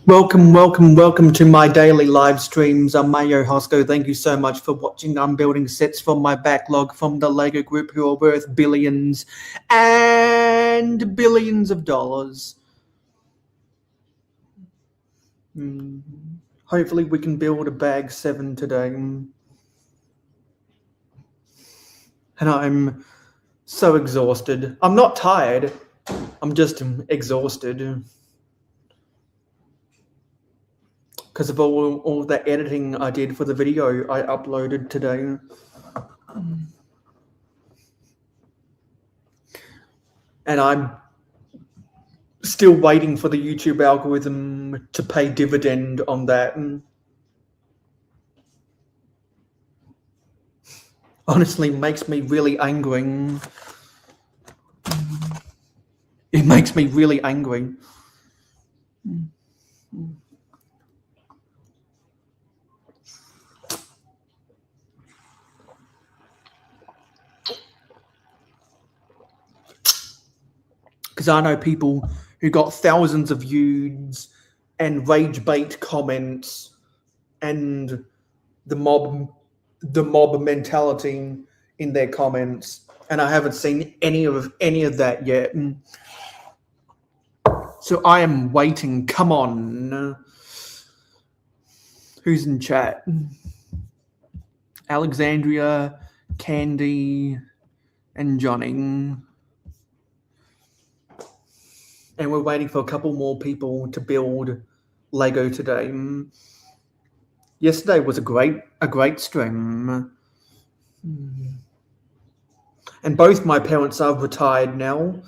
Welcome to my daily live streams. I'm mayohosko. Thank you so much for watching. I'm building sets from my backlog from the LEGO group who are worth billions and billions of dollars. Hopefully we can build a bag 7 today. And I'm so exhausted. I'm not tired. I'm just exhausted. Because of all the editing I did for the video I uploaded today. And I'm still waiting for the YouTube algorithm to pay dividend on that. Honestly, makes me really angry. It makes me really angry. Because I know people who got thousands of views and rage bait comments and the mob mentality in their comments, and I haven't seen any of that yet. So I am waiting. Come on. Who's in chat? Alexandria, Candy, and Johnny. And we're waiting for a couple more people to build Lego today. Yesterday was a great stream. And both my parents are retired now.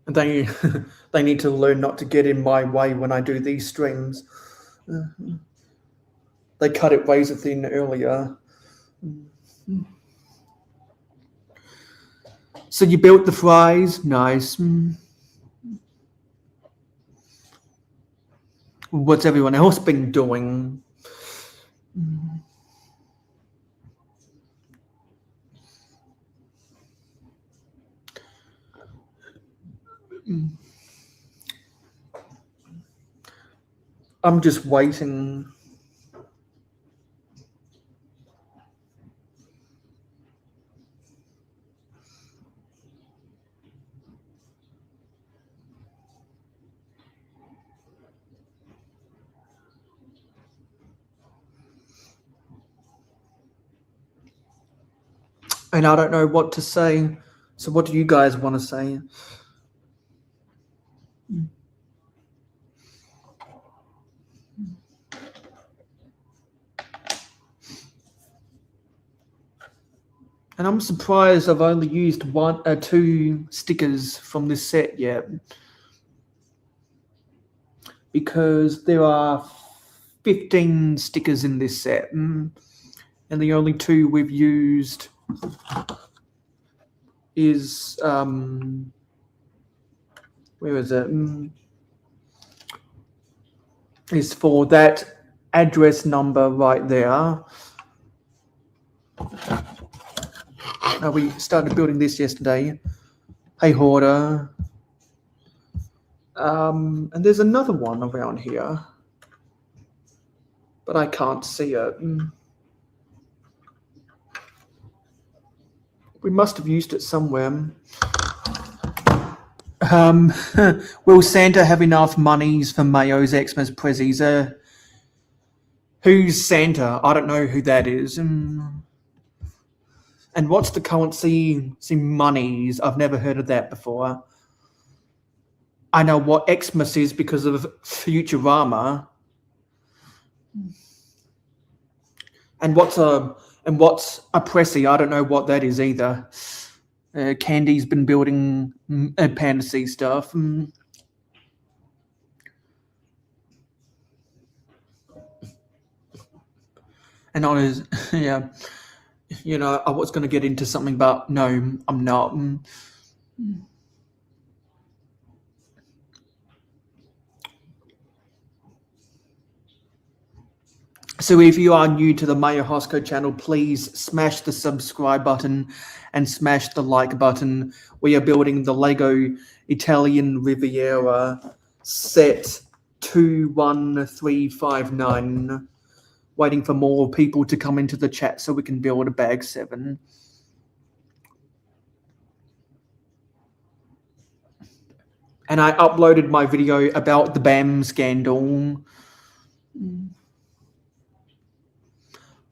And they need to learn not to get in my way when I do these streams. They cut it razor thin earlier. So you built the fries? Nice. What's everyone else been doing? I'm just waiting. And I don't know what to say. So what do you guys want to say? And I'm surprised I've only used 2 stickers from this set yet. Because there are 15 stickers in this set. And the only 2 we've used is where is it? Is for that address number right there. We started building this yesterday. Hey Hoarder. And there's another one around here, but I can't see it. We must have used it somewhere. Will Santa have enough monies for Mayo's Xmas prezzies? Who's Santa? I don't know who that is. And what's the currency monies? I've never heard of that before. I know what Xmas is because of Futurama. And what's a pressy? I don't know what that is either. Candy's been building fantasy stuff. And I was, yeah, you know, I was going to get into something, but no, I'm not. So if you are new to the mayohosko channel, please smash the subscribe button and smash the like button. We are building the LEGO Italian Riviera set 21359. Waiting for more people to come into the chat so we can build a bag 7. And I uploaded my video about the BAM scandal,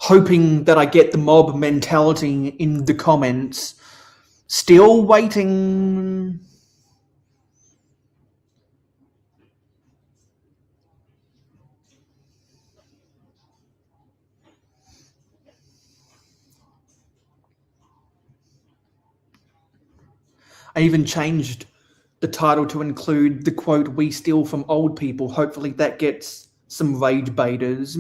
hoping that I get the mob mentality in the comments. Still waiting. I even changed the title to include the quote, "We steal from old people." Hopefully that gets some rage baiters.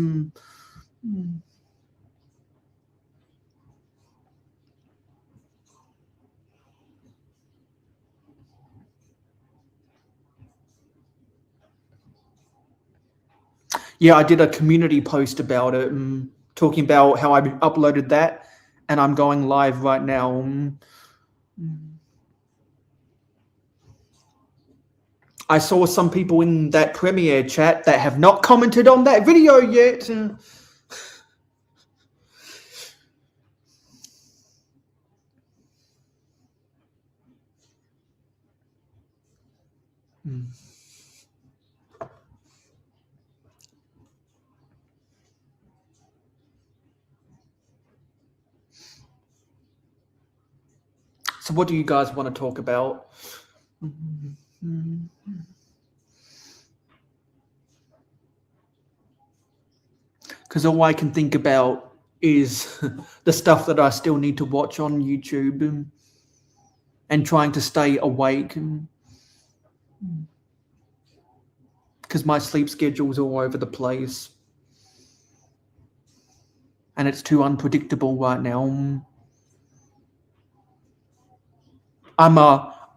Yeah, I did a community post about it, talking about how I uploaded that, and I'm going live right now. I saw some people in that premiere chat that have not commented on that video yet. So what do you guys want to talk about? Because all I can think about is the stuff that I still need to watch on YouTube, and trying to stay awake, because my sleep schedule's all over the place and it's too unpredictable right now.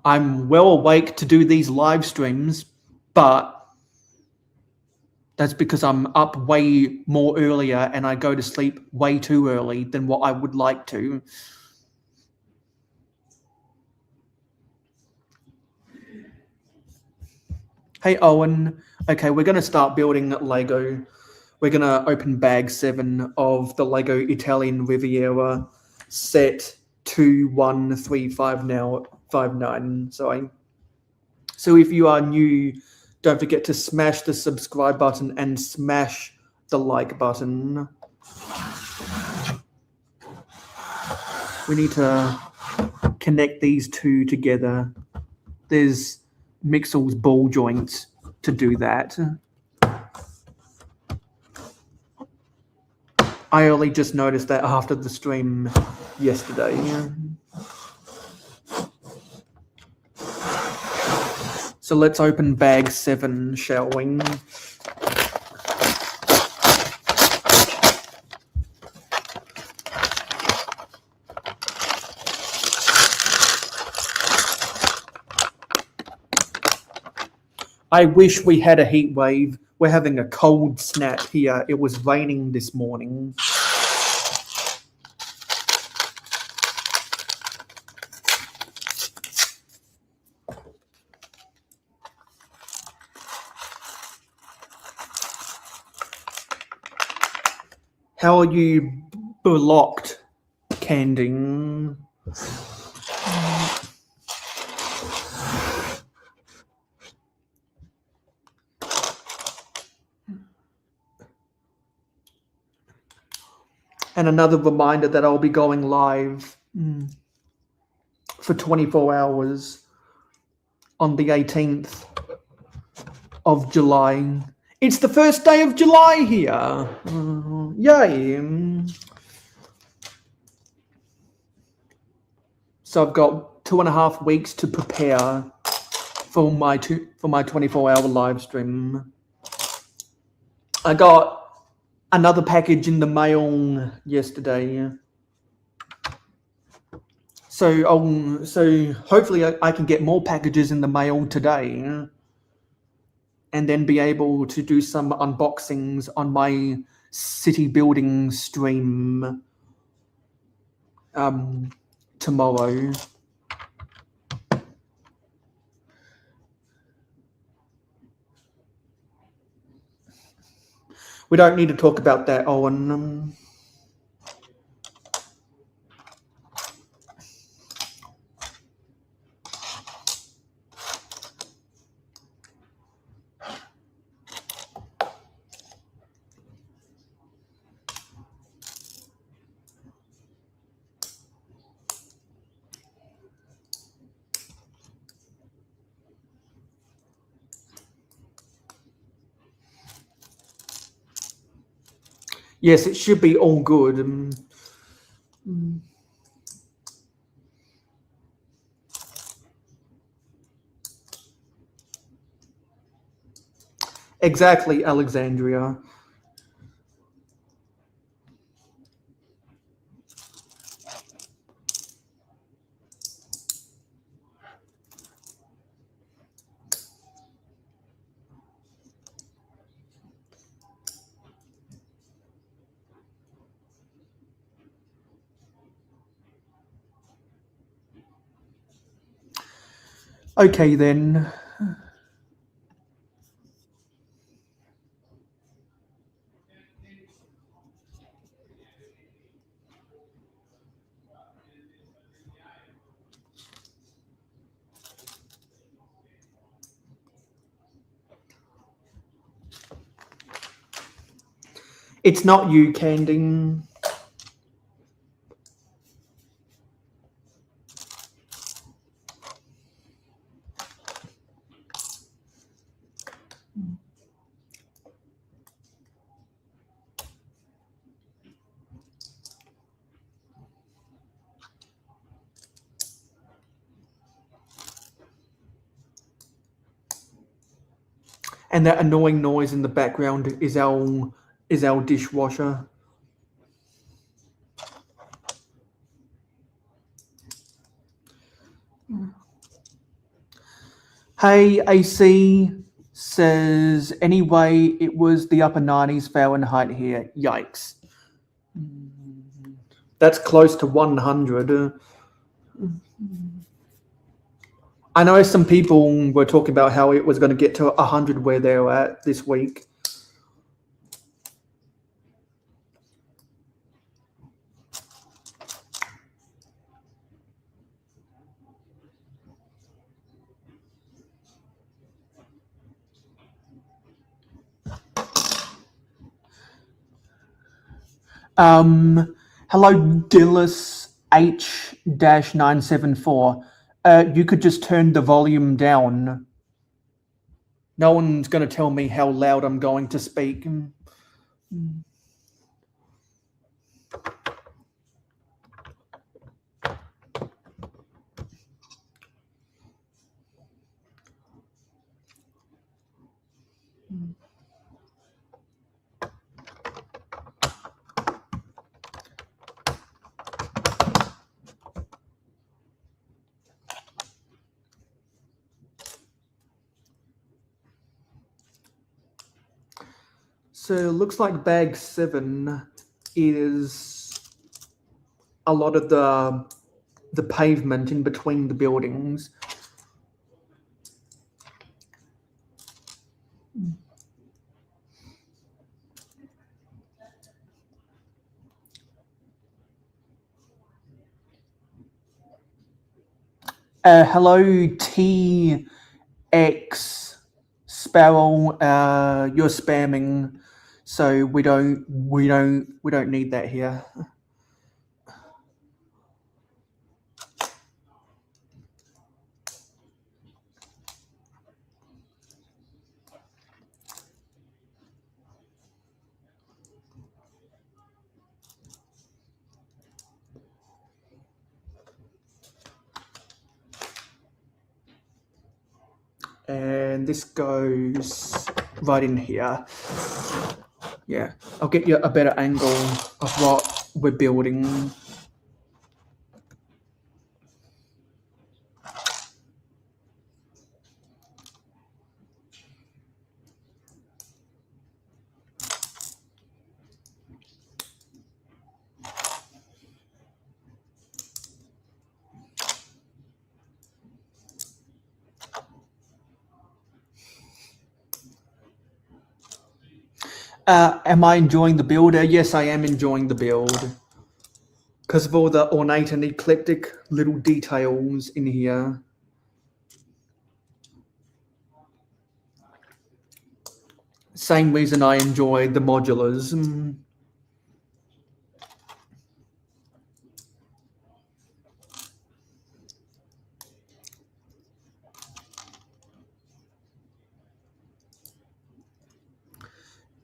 I'm well awake to do these live streams, but that's because I'm up way more earlier and I go to sleep way too early than what I would like to. Hey, Owen. Okay, we're going to start building Lego. We're going to open bag 7 of the LEGO Italian Riviera set 21359. Sorry. So if you are new, don't forget to smash the subscribe button and smash the like button. We need to connect these two together. There's Mixel's ball joints to do that. I only just noticed that after the stream yesterday. So let's open bag 7, shall we? I wish we had a heat wave. We're having a cold snap here. It was raining this morning. How are you blocked, Candy? And another reminder that I'll be going live for 24 hours on the 18th of July. It's the first day of July here. Yay. So I've got 2.5 weeks to prepare for my 24-hour live stream. I got another package in the mail yesterday. So hopefully I can get more packages in the mail today and then be able to do some unboxings on my city building stream tomorrow. We don't need to talk about that, Owen. Yes, it should be all good. Exactly, Alexandria. Okay, then. It's not you, Candy. And that annoying noise in the background is our dishwasher. Hey, AC says, anyway, it was the upper 90s Fahrenheit here. Yikes. That's close to 100. I know some people were talking about how it was going to get to 100 where they were at this week. Hello, Dillis H-974. You could just turn the volume down. No one's going to tell me how loud I'm going to speak. So it looks like bag 7 is a lot of the pavement in between the buildings. Hello, TX Sparrow. You're spamming, so we don't need that here. And this goes right in here. Yeah, I'll get you a better angle of what we're building. Am I enjoying the build? Yes, I am enjoying the build. Because of all the ornate and eclectic little details in here. Same reason I enjoy the modulars.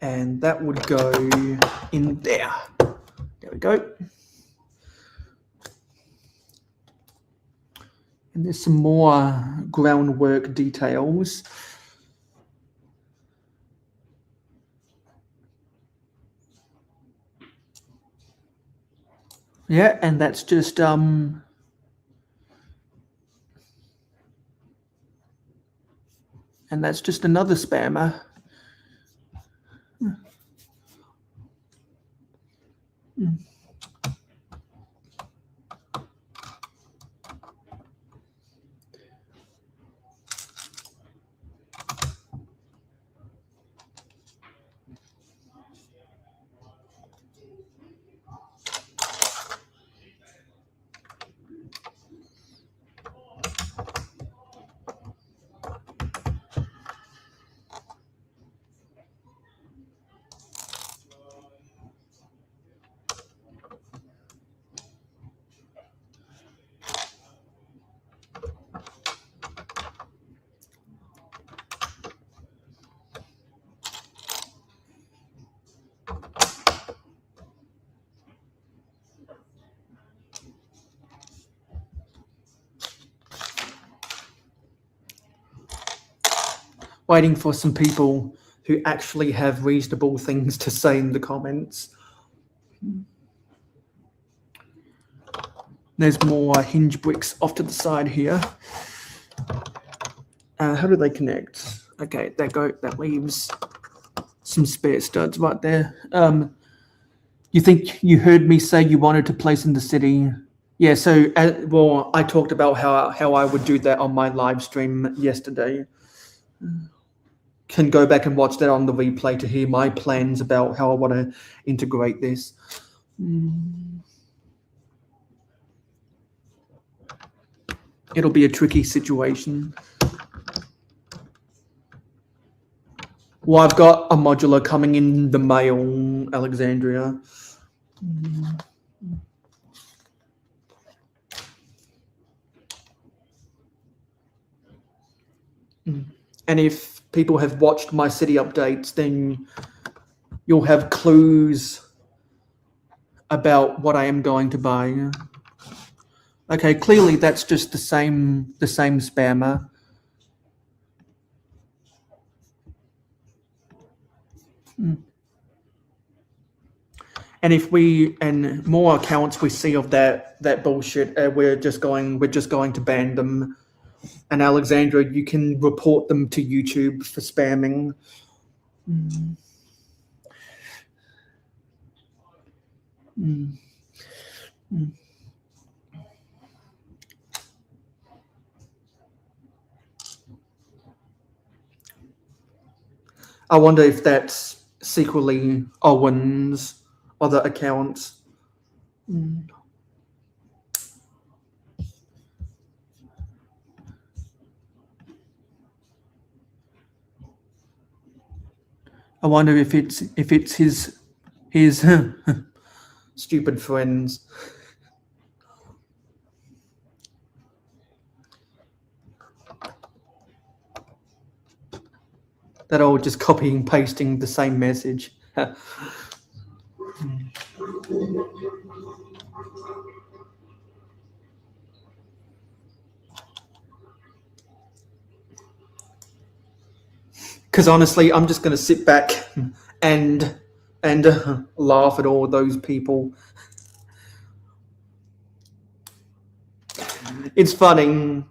And that would go in there. There we go. And there's some more groundwork details. Yeah, and that's just and that's just another spammer. Waiting for some people who actually have reasonable things to say in the comments. There's more hinge bricks off to the side here. How do they connect? Okay, that leaves some spare studs right there. You think you heard me say you wanted to place in the city? Yeah, so, well, I talked about how I would do that on my live stream yesterday. Can go back and watch that on the replay to hear my plans about how I want to integrate this. It'll be a tricky situation. Well, I've got a modular coming in the mail, Alexandria. And if people have watched my city updates, then you'll have clues about what I am going to buy. Okay, clearly that's just the same spammer. And if more accounts we see of that bullshit, we're just going to ban them. And Alexandra, you can report them to YouTube for spamming. I wonder if that's secretly Owen's other accounts. I wonder if it's his stupid friends. That are just copying and pasting the same message. Because honestly, I'm just going to sit back and laugh at all those people. It's funny.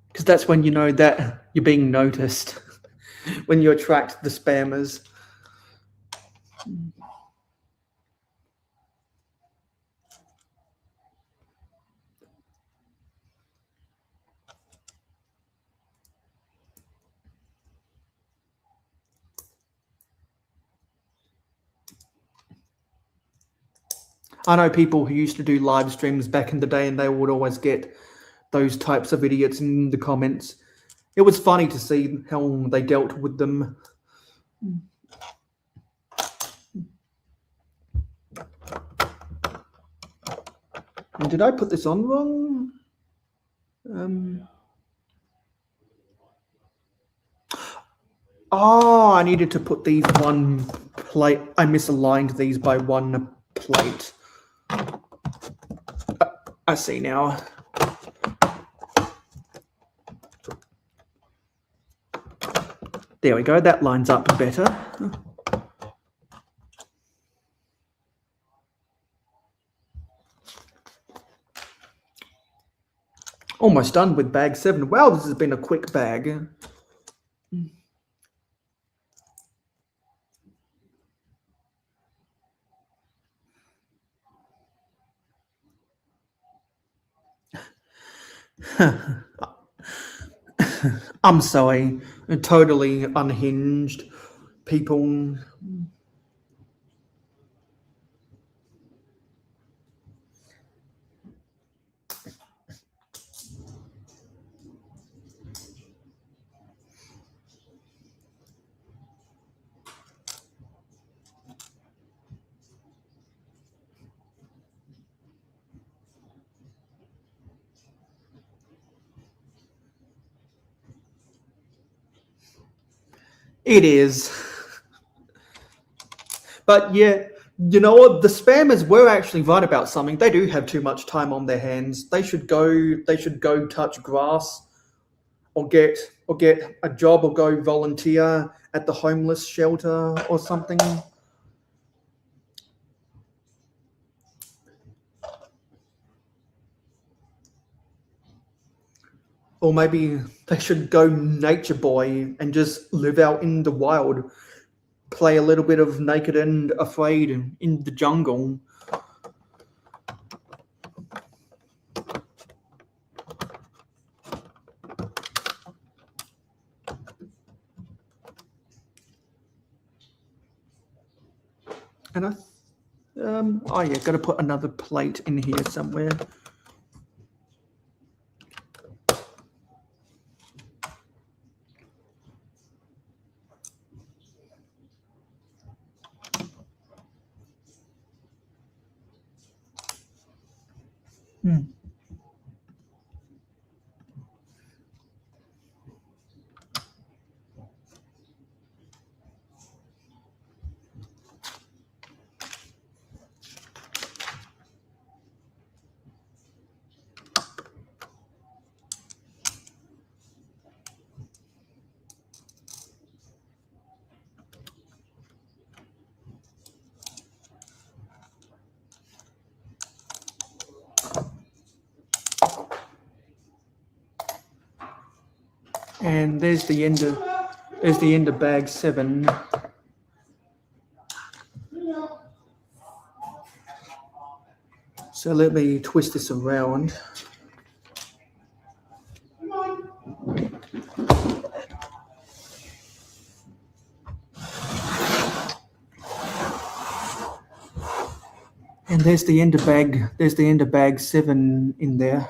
Because that's when you know that you're being noticed. When you attract the spammers. I know people who used to do live streams back in the day, and they would always get those types of idiots in the comments. It was funny to see how they dealt with them. And did I put this on wrong? Oh, I needed to put these one plate. I misaligned these by one plate. I see now. There we go. That lines up better. Almost done with bag 7. Wow, this has been a quick bag. I'm sorry. Totally unhinged people. It is. But yeah, you know what? The spammers were actually right about something. They do have too much time on their hands. They should go touch grass, or get a job, or go volunteer at the homeless shelter or something. Or maybe they should go nature boy and just live out in the wild. Play a little bit of Naked and Afraid in the jungle. And oh yeah, got to put another plate in here somewhere. And there's the end of bag 7. So let me twist this around. And there's the end of bag 7 in there.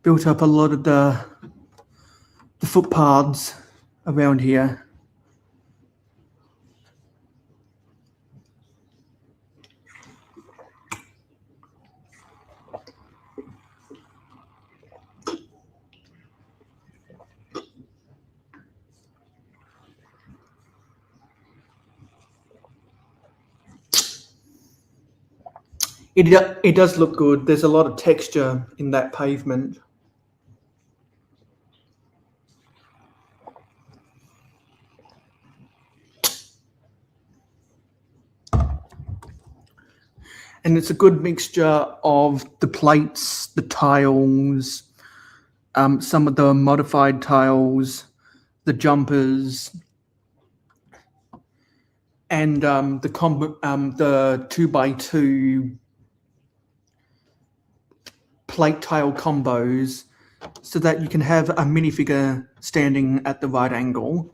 Built up a lot of the footpaths around here. It does look good. There's a lot of texture in that pavement. And it's a good mixture of the plates, the tiles, some of the modified tiles, the jumpers, and the 2x2 plate tile combos, so that you can have a minifigure standing at the right angle,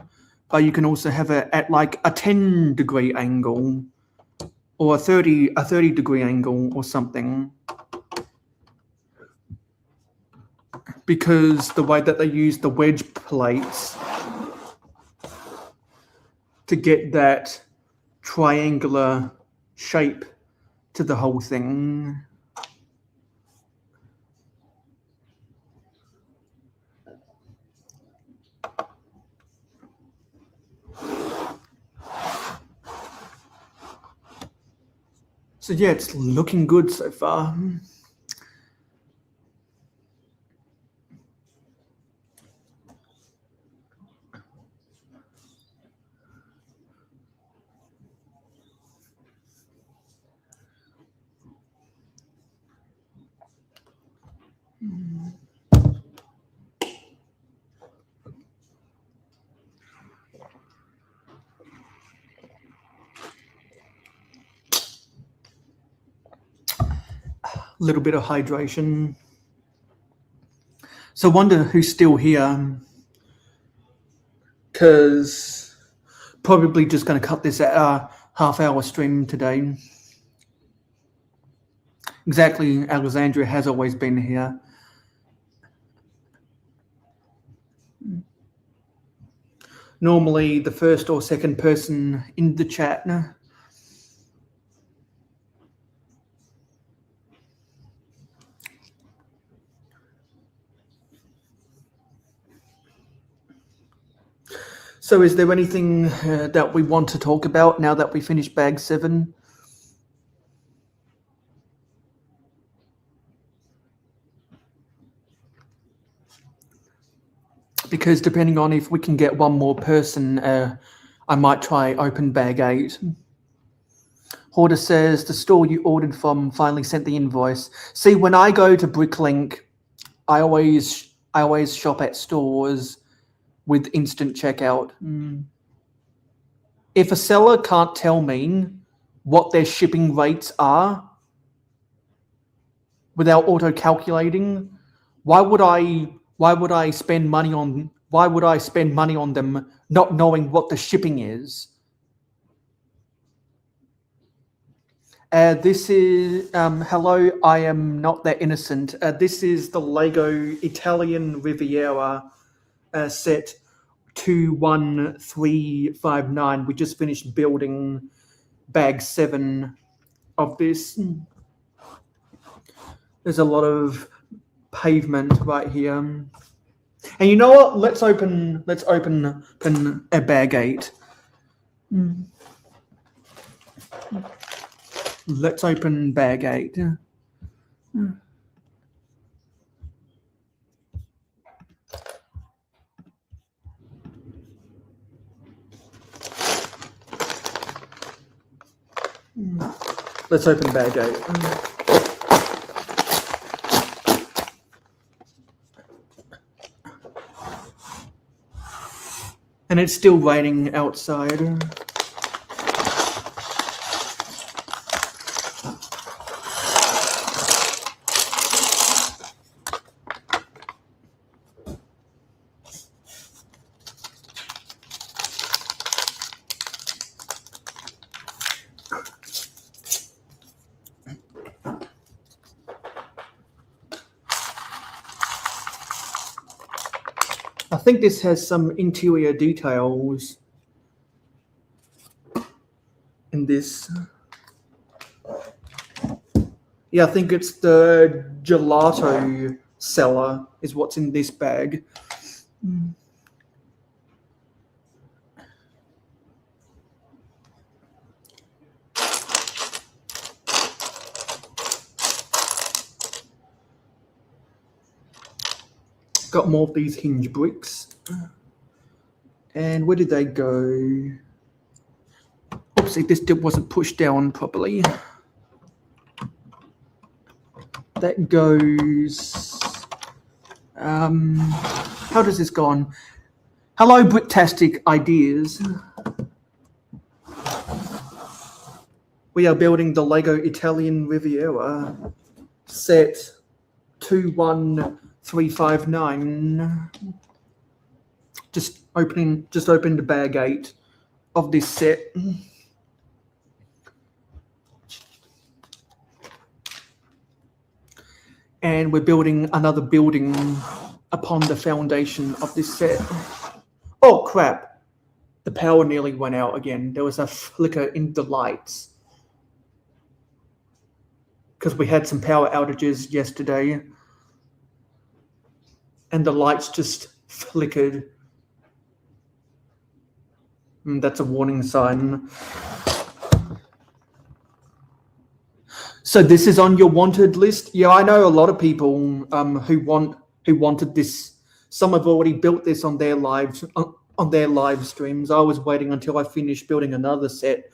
but you can also have it at like a 10-degree angle or a 30-degree angle or something. Because the way that they use the wedge plates to get that triangular shape to the whole thing. So yeah, it's looking good so far. A little bit of hydration. So I wonder who's still here, because probably just going to cut this at a half-hour stream today. Exactly, Alexandria has always been here. Normally the first or second person in the chat. So is there anything that we want to talk about now that we finished bag 7? Because depending on if we can get one more person, I might try open bag 8. Hoarder says, the store you ordered from finally sent the invoice. See, when I go to Bricklink, I always shop at stores with instant checkout. If a seller can't tell me what their shipping rates are without auto-calculating, why would I spend money on them not knowing what the shipping is? This is hello, I am not that innocent. This is the LEGO Italian Riviera set 21359. We just finished building bag 7 of this. There's a lot of pavement right here. And you know what? Let's open a bag 8. Let's open bag 8. Let's open bag 8. And it's still raining outside. I think this has some interior details in this. Yeah, I think it's the gelato cellar is what's in this bag. Got more of these hinge bricks. And where did they go? Oopsie, this wasn't pushed down properly. That goes... how does this go on? Hello, Bricktastic Ideas. We are building the LEGO Italian Riviera set 21359. Just opened bag 8 of this set. And we're building another building upon the foundation of this set. Oh crap! The power nearly went out again. There was a flicker in the lights. Because we had some power outages yesterday. And the lights just flickered. That's a warning sign. So this is on your wanted list? Yeah, I know a lot of people who wanted this. Some have already built this on their live streams. I was waiting until I finished building another set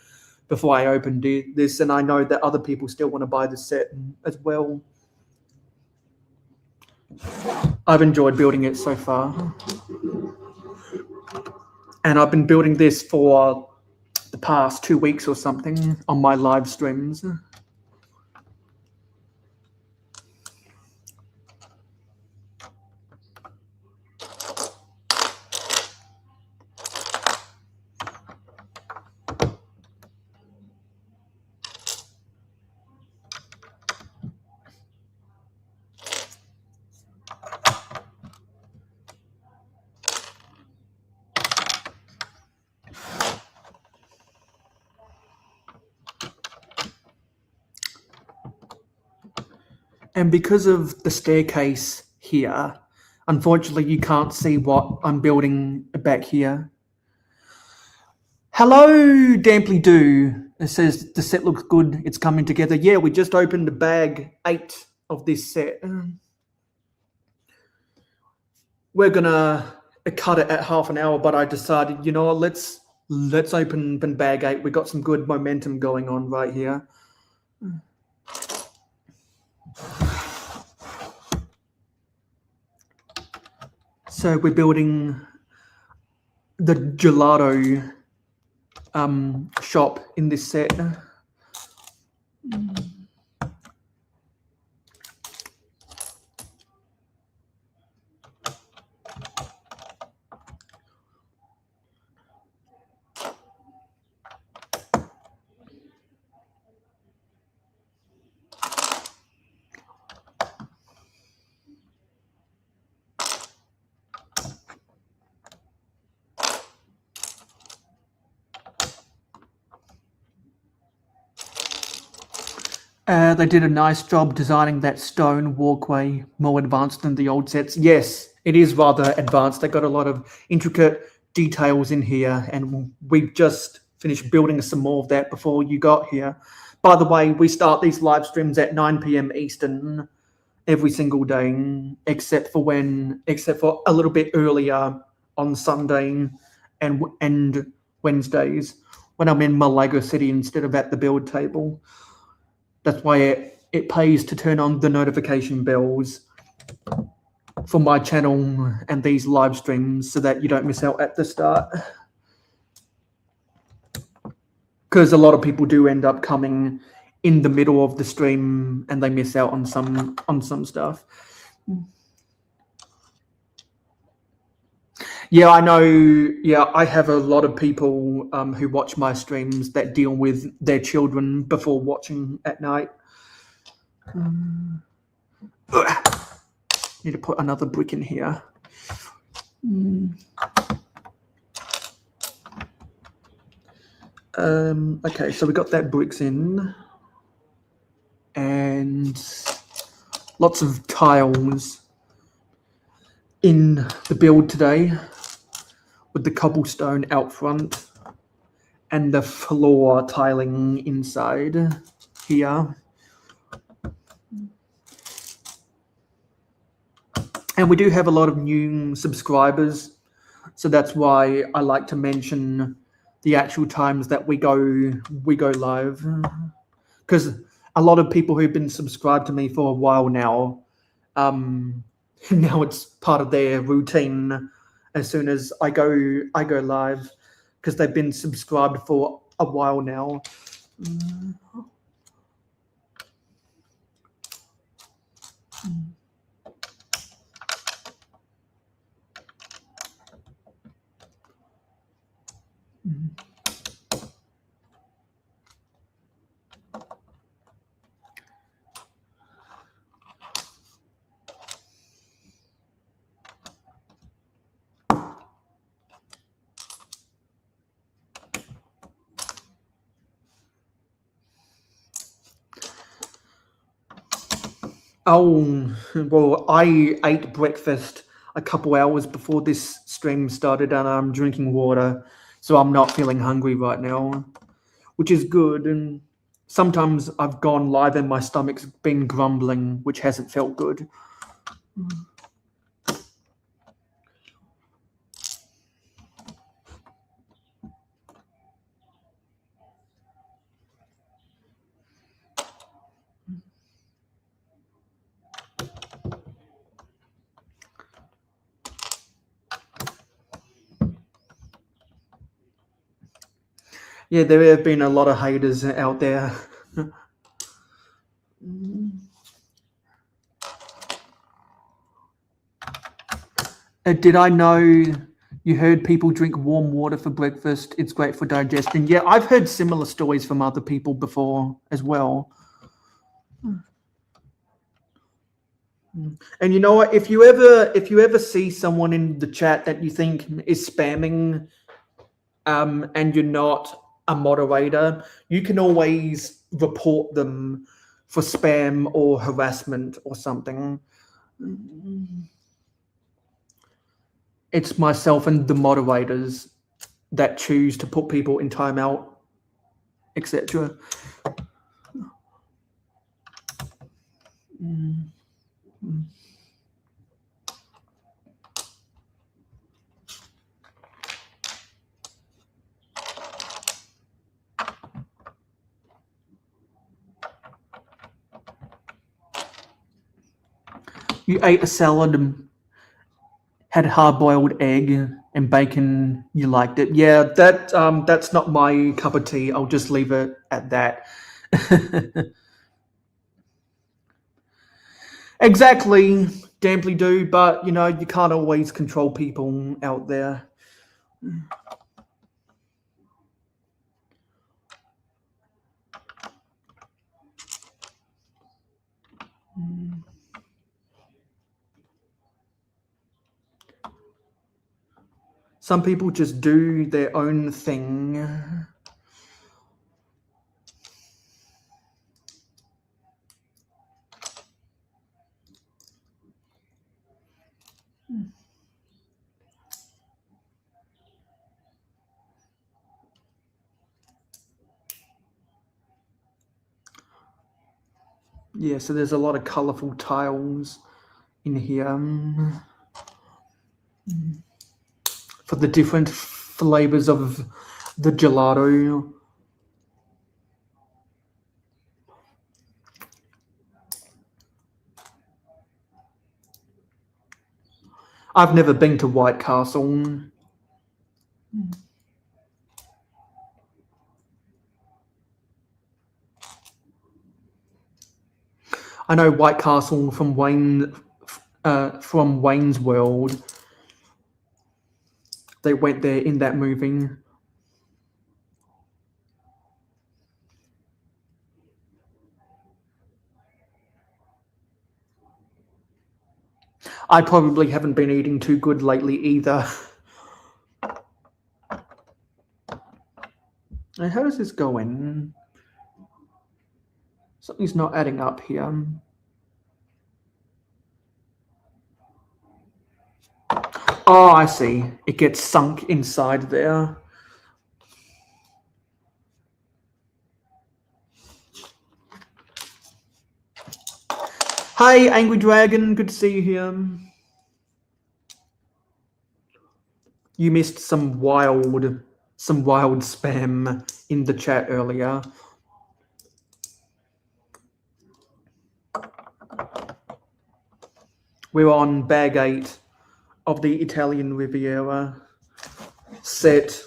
before I opened this, and I know that other people still want to buy this set as well. I've enjoyed building it so far. And I've been building this for the past 2 weeks or something on my live streams. And because of the staircase here, unfortunately, you can't see what I'm building back here. Hello, Damply Doo. It says the set looks good. It's coming together. Yeah, we just opened bag 8 of this set. We're gonna cut it at half an hour, but I decided, you know, let's open bag 8. We got some good momentum going on right here. So we're building the gelato shop in this set. They did a nice job designing that stone walkway, more advanced than the old sets. Yes, it is rather advanced. They got a lot of intricate details in here, and we've just finished building some more of that before you got here. By the way, we start these live streams at 9 p.m. Eastern every single day, except for a little bit earlier on Sunday and Wednesdays when I'm in Malaga City instead of at the build table. That's why it pays to turn on the notification bells for my channel and these live streams so that you don't miss out at the start. Because a lot of people do end up coming in the middle of the stream and they miss out on some stuff. Yeah, I know. Yeah, I have a lot of people who watch my streams that deal with their children before watching at night. Need to put another brick in here. Okay, so we got that bricks in. And lots of tiles in the build today, with the cobblestone out front and the floor tiling inside here. And we do have a lot of new subscribers, so that's why I like to mention the actual times that we go live, because a lot of people who've been subscribed to me for a while now, now it's part of their routine as soon as I go live, because they've been subscribed for a while now. Oh, well, I ate breakfast a couple hours before this stream started and I'm drinking water, so I'm not feeling hungry right now, which is good. And sometimes I've gone live and my stomach's been grumbling, which hasn't felt good. Yeah, there have been a lot of haters out there. Did I know you heard people drink warm water for breakfast? It's great for digestion. Yeah, I've heard similar stories from other people before as well. And you know what? If you ever see someone in the chat that you think is spamming, and you're not a moderator, you can always report them for spam or harassment or something. It's myself and the moderators that choose to put people in timeout, etc. You ate a salad and had hard-boiled egg and bacon. You liked it. Yeah, that's not my cup of tea. I'll just leave it at that. Exactly, damply do, but you know, you can't always control people out there. Some people just do their own thing. Yeah, so there's a lot of colorful tiles in here for the different flavors of the gelato. I've never been to White Castle. I know White Castle from Wayne's World. They went there in that movie. I probably haven't been eating too good lately either. How does this go in? Something's not adding up here. Oh, I see. It gets sunk inside there. Hi, Angry Dragon. Good to see you here. You missed some wild spam in the chat earlier. We're on bag 8 of the Italian Riviera, set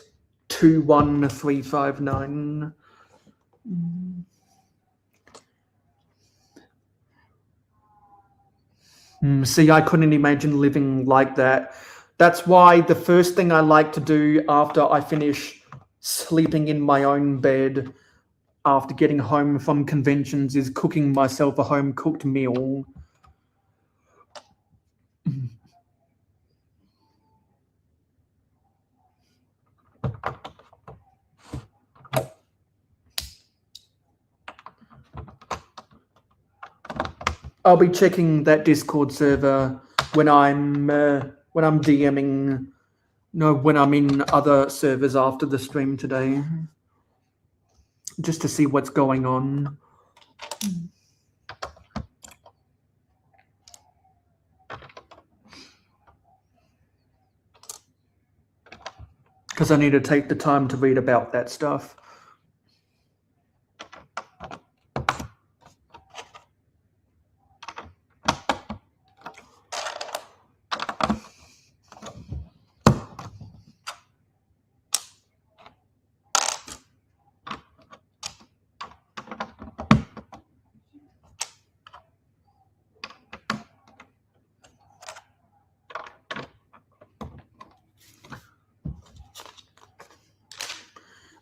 21359. See, I couldn't imagine living like that. That's why the first thing I like to do after I finish sleeping in my own bed after getting home from conventions is cooking myself a home-cooked meal. I'll be checking that Discord server when I'm DMing. No, when I'm in other servers after the stream today, just to see what's going on. Because I need to take the time to read about that stuff.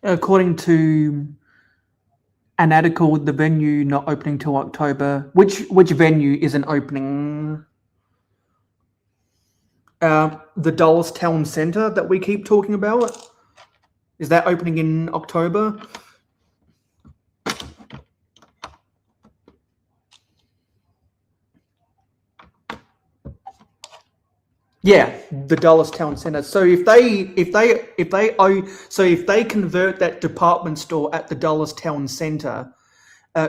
According to an article, the venue not opening till October. Which venue isn't opening? The Dulles Town Centre that we keep talking about. Is that opening in October? Yeah, the Dulles Town Centre. So if they convert that department store at the Dulles Town Centre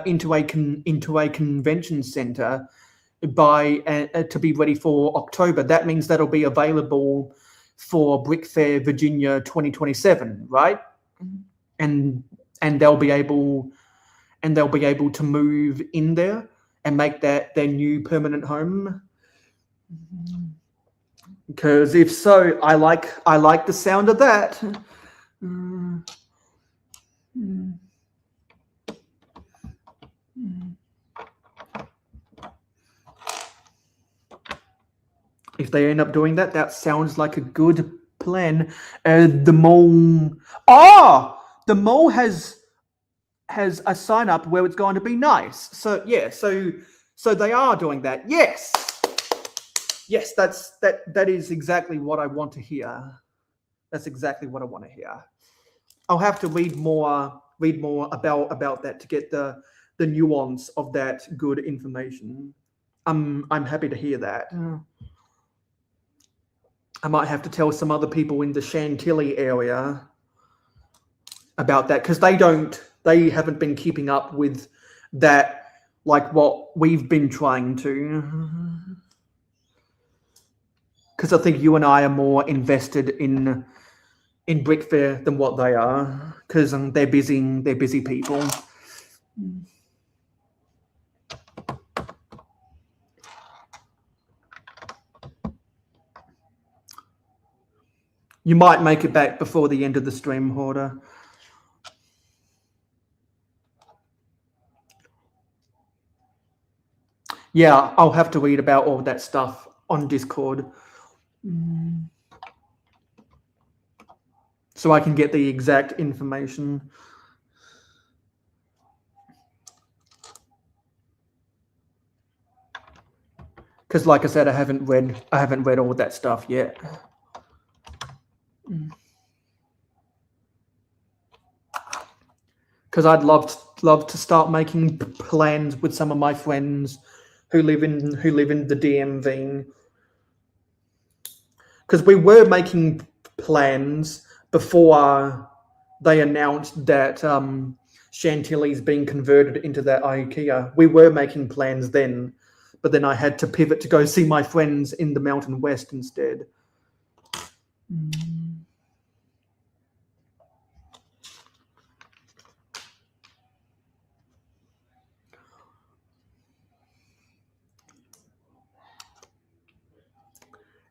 into a convention centre by to be ready for October, that means that'll be available for Brick Fair Virginia 2027, right? And they'll be able to move in there and make that their new permanent home. Because if so, I like the sound of that. If they end up doing that, that sounds like a good plan. The mall. The mall has a sign up where it's going to be nice. So yeah, so they are doing that. Yes, that is exactly what I want to hear. That's exactly what I want to hear. I'll have to read more about that to get the nuance of that good information. I'm happy to hear that. I might have to tell some other people in the Chantilly area about that, because they haven't been keeping up with that like what we've been trying to. Because I think you and I are more invested in Brick Fair than what they are, because they're busy people. You might make it back before the end of the stream, Hoarder. Yeah, I'll have to read about all that stuff on Discord. So I can get the exact information. Because like I said, I haven't read all that stuff yet. Because I'd love to start making plans with some of my friends who live in the DMV. Because we were making plans before they announced that Chantilly's being converted into that IKEA. We were making plans then, but then I had to pivot to go see my friends in the Mountain West instead.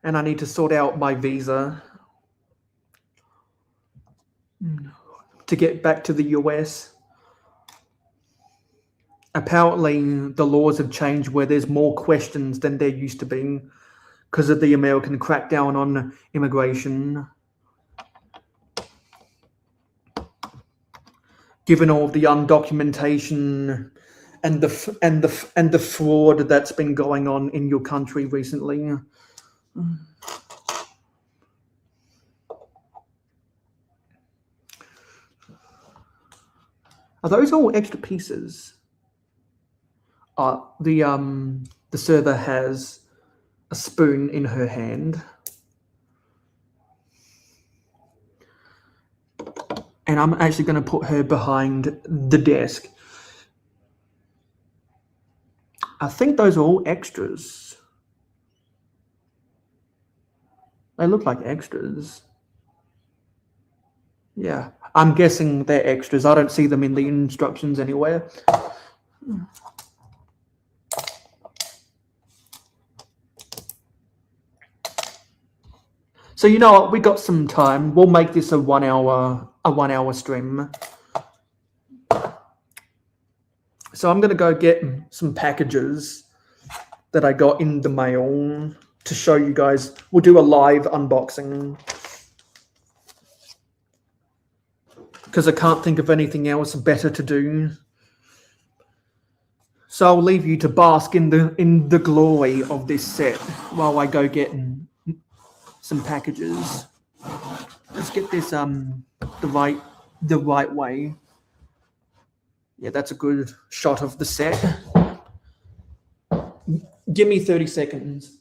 And I need to sort out my visa to get back to the US. Apparently, the laws have changed where there's more questions than there used to be because of the American crackdown on immigration. Given all the undocumentation and the fraud that's been going on in your country recently. Are those all extra pieces? The The server has a spoon in her hand. And I'm actually going to put her behind the desk. I think those are all extras. They look like extras. Yeah, I'm guessing they're extras. I don't see them in the instructions anywhere. So you know what? We got some time. We'll make this a 1 hour stream. So I'm gonna go get some packages that I got in the mail to show you guys. We'll do a live unboxing because I can't think of anything else better to do. So I'll leave you to bask in the glory of this set while I go get some packages. Let's get this the right way. Yeah, that's a good shot of the set. Give me 30 seconds.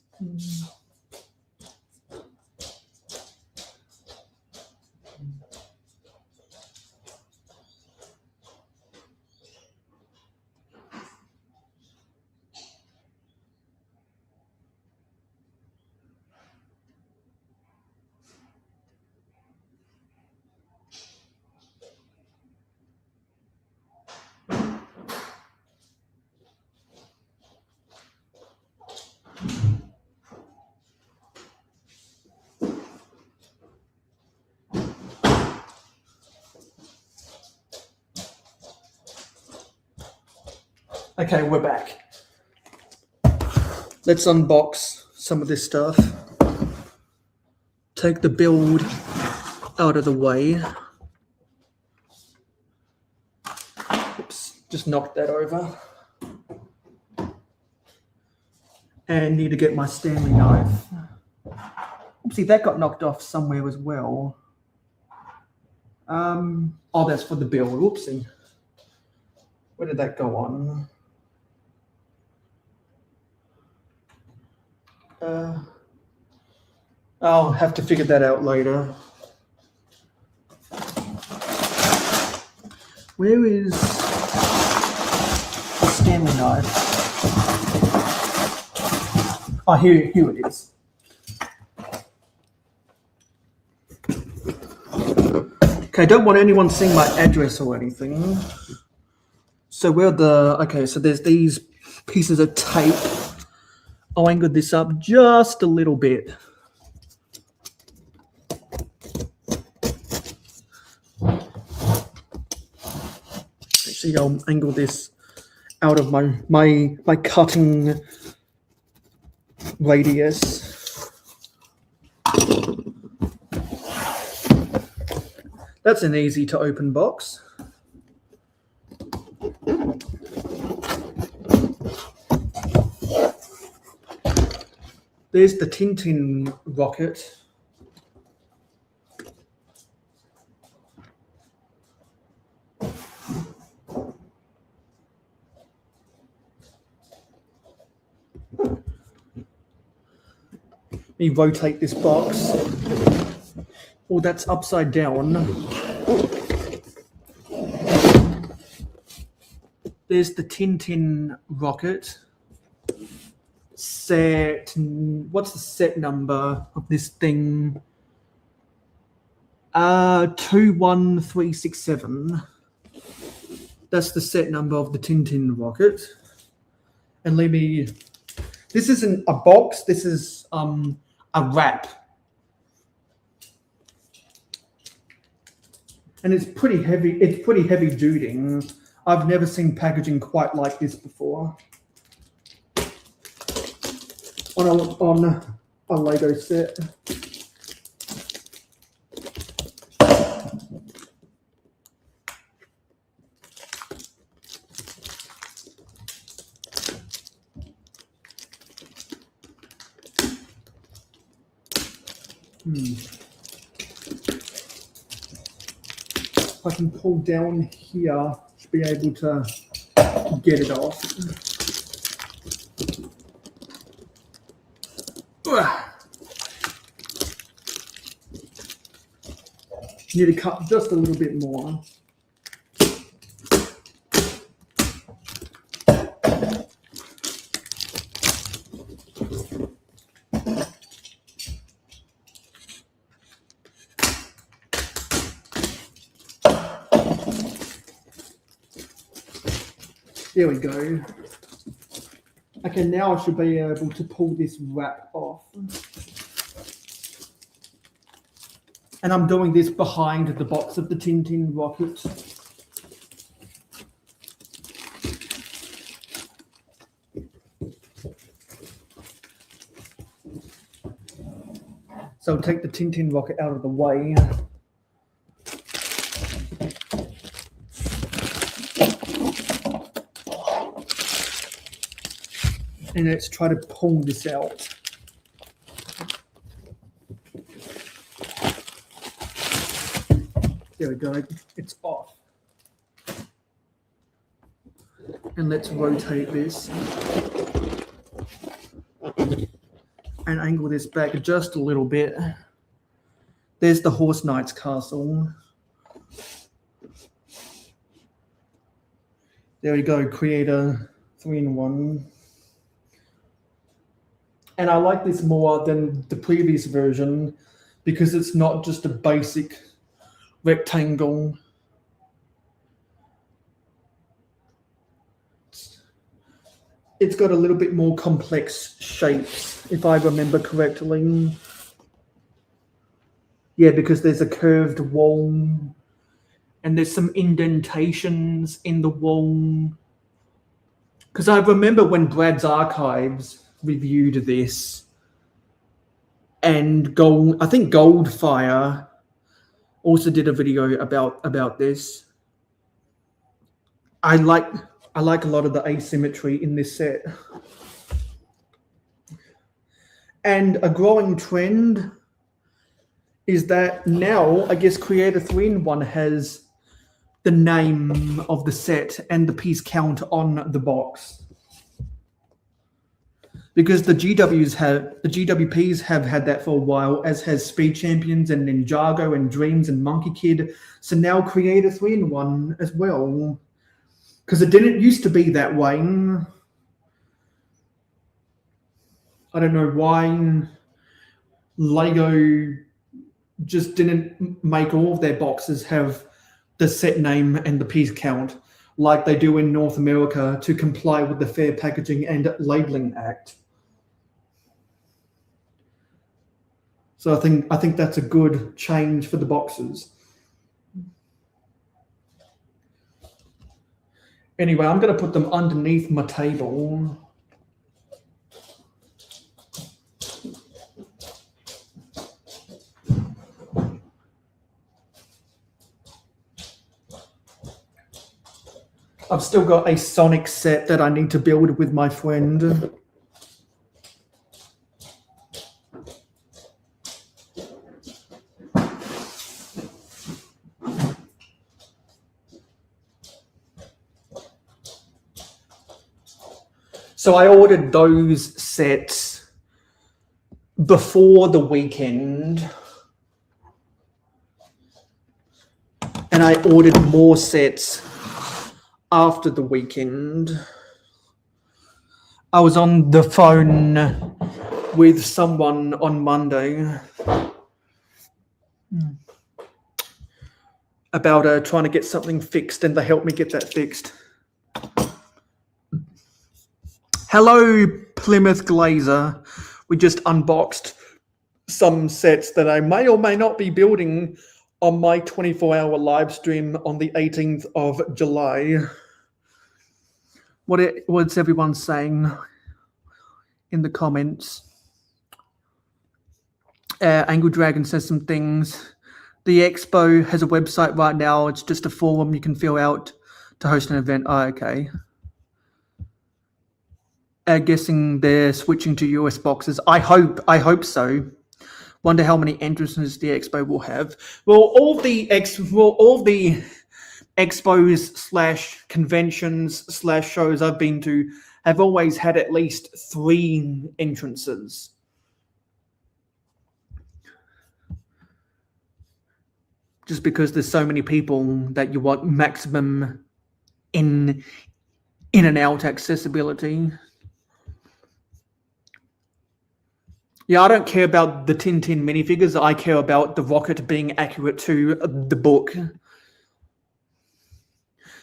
Okay, we're back. Let's unbox some of this stuff. Take the build out of the way. Oops, just knocked that over. And need to get my Stanley knife. Oopsie, that got knocked off somewhere as well. Oh, that's for the build. Oopsie. Where did that go on? I'll have to figure that out later. Where is the Stanley knife? Oh, here it is. Okay, don't want anyone seeing my address or anything. So so there's these pieces of tape. I'll angle this up just a little bit. Actually, I'll angle this out of my cutting radius. That's an easy to open box. There's the Tintin rocket. Let me rotate this box. Oh, that's upside down. There's the Tintin rocket. What's the set number of this thing? 21367. That's the set number of the Tintin rocket. And this isn't a box, this is a wrap. And it's pretty heavy duty. I've never seen packaging quite like this before. On a LEGO set. If I can pull down here, should be able to get it off. Need to cut just a little bit more. There we go. Okay, now I should be able to pull this wrap off. And I'm doing this behind the box of the Tintin rocket. So I'll take the Tintin rocket out of the way. And let's try to pull this out. There we go, it's off. And let's rotate this. And angle this back just a little bit. There's the Horse Knight's castle. There we go, create a 3-in-1. And I like this more than the previous version because it's not just a basic rectangle. It's got a little bit more complex shapes, if I remember correctly. Yeah, because there's a curved wall and there's some indentations in the wall. Because I remember when Brad's Archives reviewed this, and I think Goldfire also did a video about this. I like a lot of the asymmetry in this set. And a growing trend is that now, I guess, Creator 3-in-1 has the name of the set and the piece count on the box. Because the GWPs have had that for a while, as has Speed Champions and Ninjago and Dreams and Monkey Kid. So now Creator 3-in-1 as well. Because it didn't used to be that way. I don't know why LEGO just didn't make all of their boxes have the set name and the piece count like they do in North America to comply with the Fair Packaging and Labeling Act. So I think that's a good change for the boxes. Anyway, I'm going to put them underneath my table. I've still got a Sonic set that I need to build with my friend. So I ordered those sets before the weekend, and I ordered more sets after the weekend. I was on the phone with someone on Monday about trying to get something fixed, and they helped me get that fixed. Hello, Plymouth Glazer. We just unboxed some sets that I may or may not be building on my 24-hour live stream on the 18th of July. What's everyone saying in the comments? Angry Dragon says some things. The expo has a website right now. It's just a forum you can fill out to host an event. Oh, okay. Guessing they're switching to US boxes. I hope so. Wonder how many entrances the expo will have. Well, all the expos / conventions / shows I've been to have always had at least 3 entrances. just because there's so many people that you want maximum in and out accessibility. Yeah, I don't care about the Tintin minifigures. I care about the rocket being accurate to the book.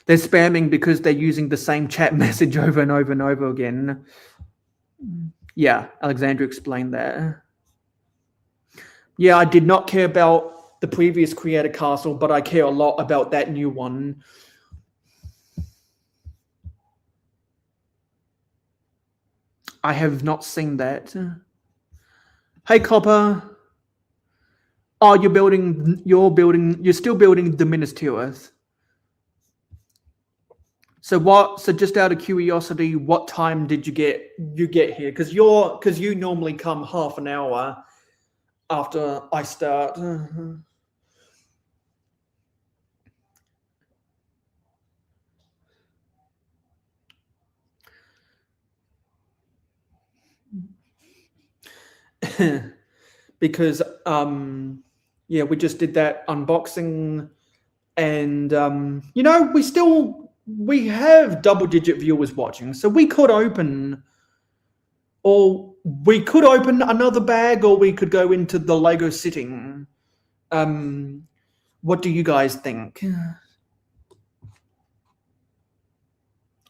They're spamming because they're using the same chat message over and over and over again. Yeah, Alexandra explained that. Yeah, I did not care about the previous Creator Castle, but I care a lot about that new one. I have not seen that. Hey, Copper. Oh, you're still building the Minas Tirith. So just out of curiosity, what time did you get here? Because you normally come half an hour after I start. Because yeah, we just did that unboxing, and we have double-digit viewers watching, so we could open another bag, or we could go into the Lego sitting. What do you guys think?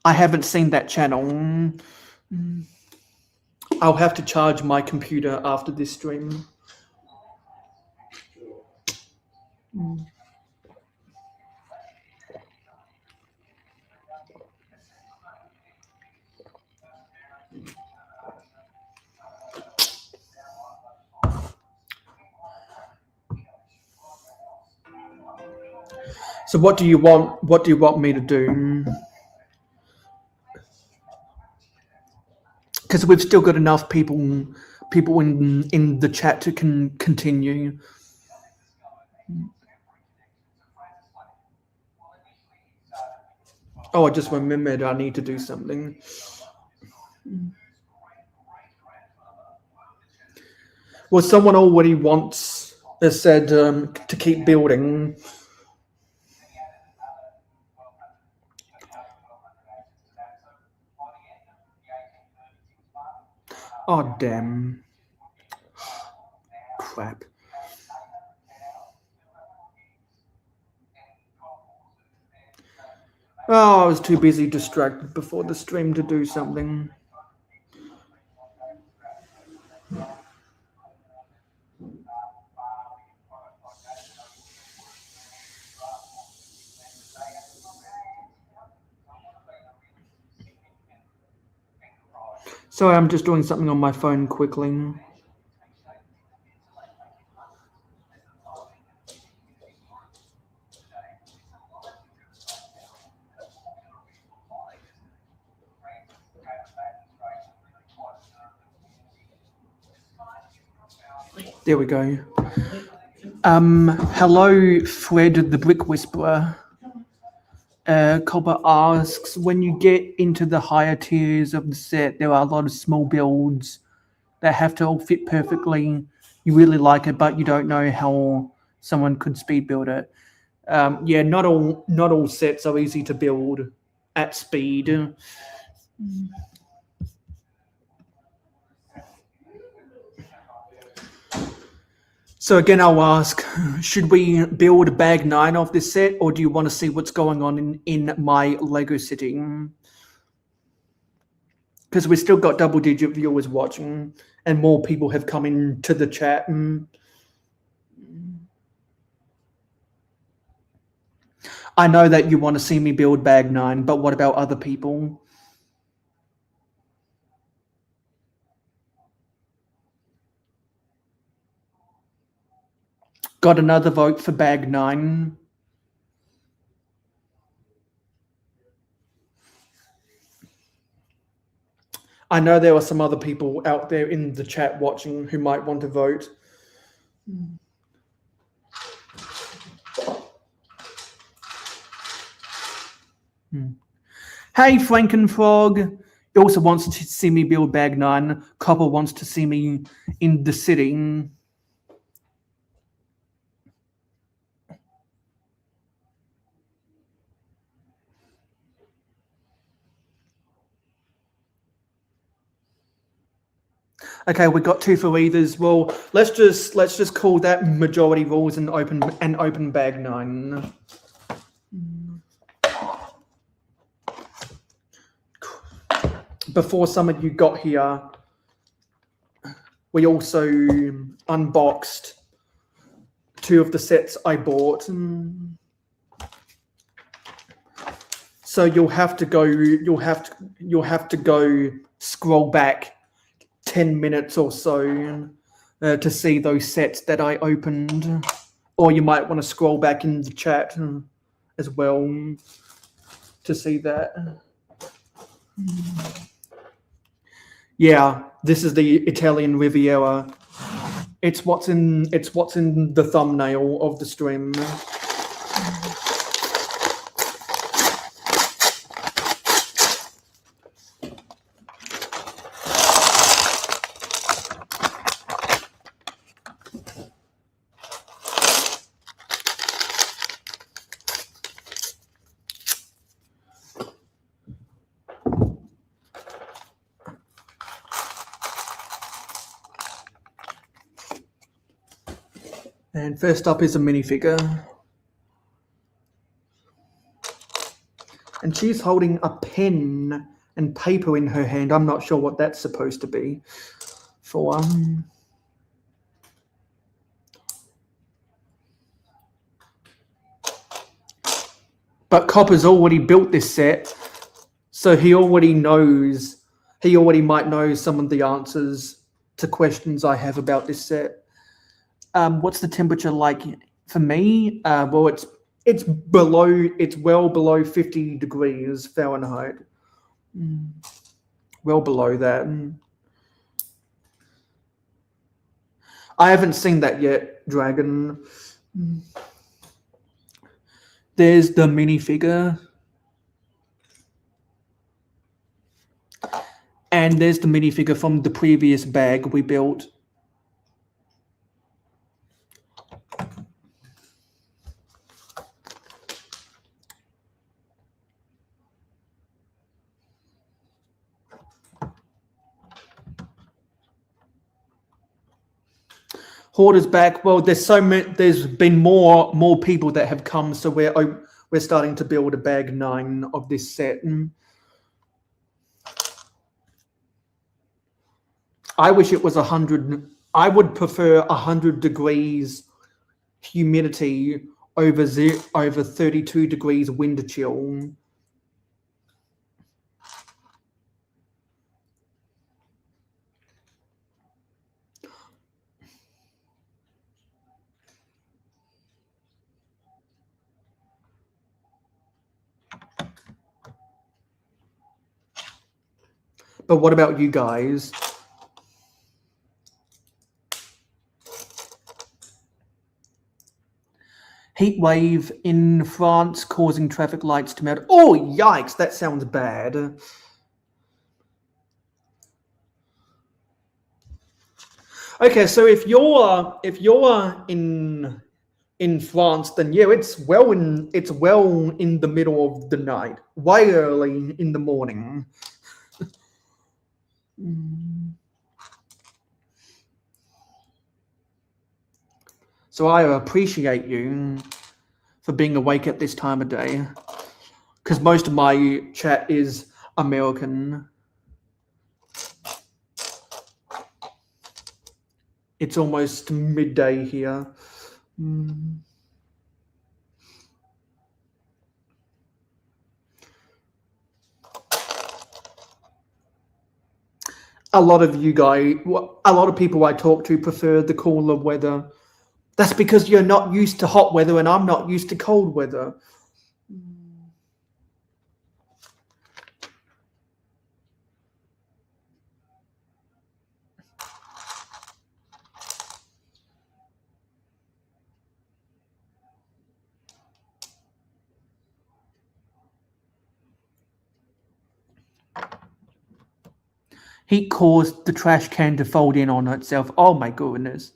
I haven't seen that channel. I'll have to charge my computer after this stream. So what do you want? What do you want me to do? Because we've still got enough people in the chat to continue. Oh, I just remembered I need to do something. Well, someone already has said to keep building. Oh, damn. Crap. Oh, I was too busy distracted before the stream to do something. Sorry, I'm just doing something on my phone quickly. There we go. Hello, Fred the Brick Whisperer. Copper asks, when you get into the higher tiers of the set, there are a lot of small builds that have to all fit perfectly. You really like it, but you don't know how someone could speed build it. Yeah, not all sets are easy to build at speed. So again, I'll ask, should we build bag 9 of this set, or do you want to see what's going on in my Lego city? Because we've still got double-digit viewers watching, and more people have come into the chat. I know that you want to see me build bag 9, but what about other people? Got another vote for bag 9. I know there are some other people out there in the chat watching who might want to vote. Hey, Frankenfrog. He also wants to see me build bag 9. Copper wants to see me in the city. Okay, we got 2 for either's. Well, let's just call that majority rules and open bag 9. Before some of you got here, we also unboxed 2 of the sets I bought. So you'll have to go scroll back 10 minutes or so to see those sets that I opened, or you might want to scroll back in the chat as well to see that. Yeah, this is the Italian Riviera. It's what's in the thumbnail of the stream. And first up is a minifigure. And she's holding a pen and paper in her hand. I'm not sure what that's supposed to be for. But Copper's already built this set, so he already might know some of the answers to questions I have about this set. What's the temperature like for me? Well, it's well below 50 degrees Fahrenheit. Well below that. I haven't seen that yet, Dragon. There's the minifigure. And there's the minifigure from the previous bag we built. Hoarder's back. Well, there's been more people that have come, so we're starting to build a bag 9 of this set. I wish it was 100. I would prefer 100 degrees humidity over 32 degrees wind chill. But what about you guys? Heat wave in France causing traffic lights to melt. Oh, yikes, that sounds bad. Okay, so if you're in France, then yeah, it's well in the middle of the night, way early in the morning. So I appreciate you for being awake at this time of day, because most of my chat is American. It's almost midday here. A lot of people I talk to prefer the cooler weather. That's because you're not used to hot weather and I'm not used to cold weather. Heat caused the trash can to fold in on itself. Oh my goodness.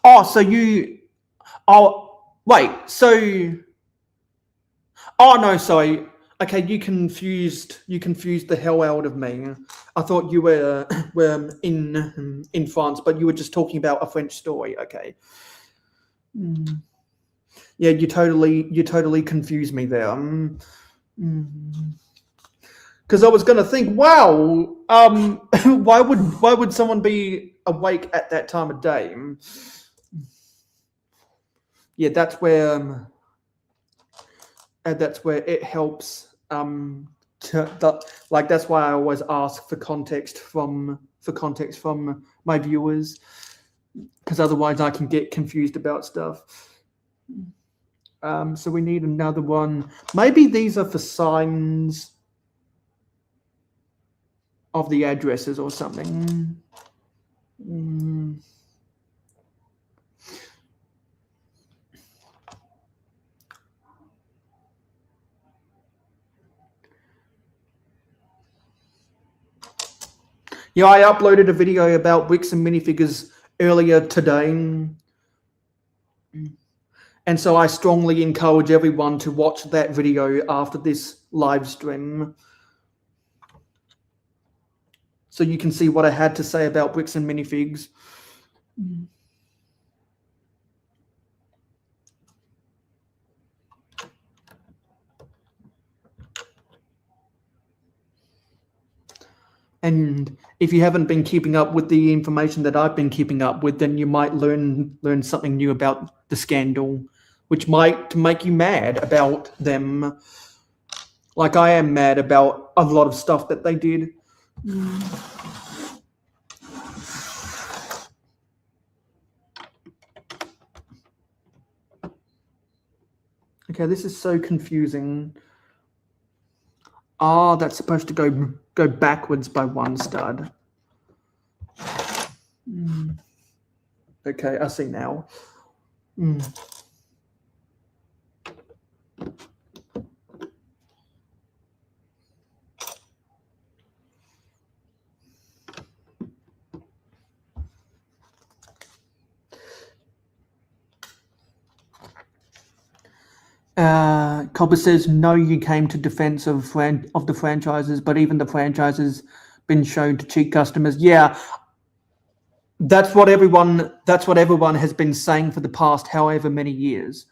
Oh, so wait, so, oh no, sorry. Okay, you confused the hell out of me. I thought you were in France, but you were just talking about a French story. Okay. Yeah, you totally confused me there. Because I was going to think, wow, why would someone be awake at that time of day? Yeah, that's where it helps. That's why I always ask for context from my viewers, because otherwise I can get confused about stuff. So we need another one. Maybe these are for signs of the addresses or something. Yeah, I uploaded a video about Bricks and Minifigures earlier today. And so I strongly encourage everyone to watch that video after this live stream, so you can see what I had to say about Bricks and Minifigs. And if you haven't been keeping up with the information that I've been keeping up with, then you might learn something new about the scandal, which might make you mad about them, like I am mad about a lot of stuff that they did. Okay, this is so confusing. Ah, that's supposed to go backwards by one stud. Okay, I see now. Copper says, no, you came to defense of the franchises, but even the franchises been shown to cheat customers. Yeah, that's what everyone has been saying for the past however many years,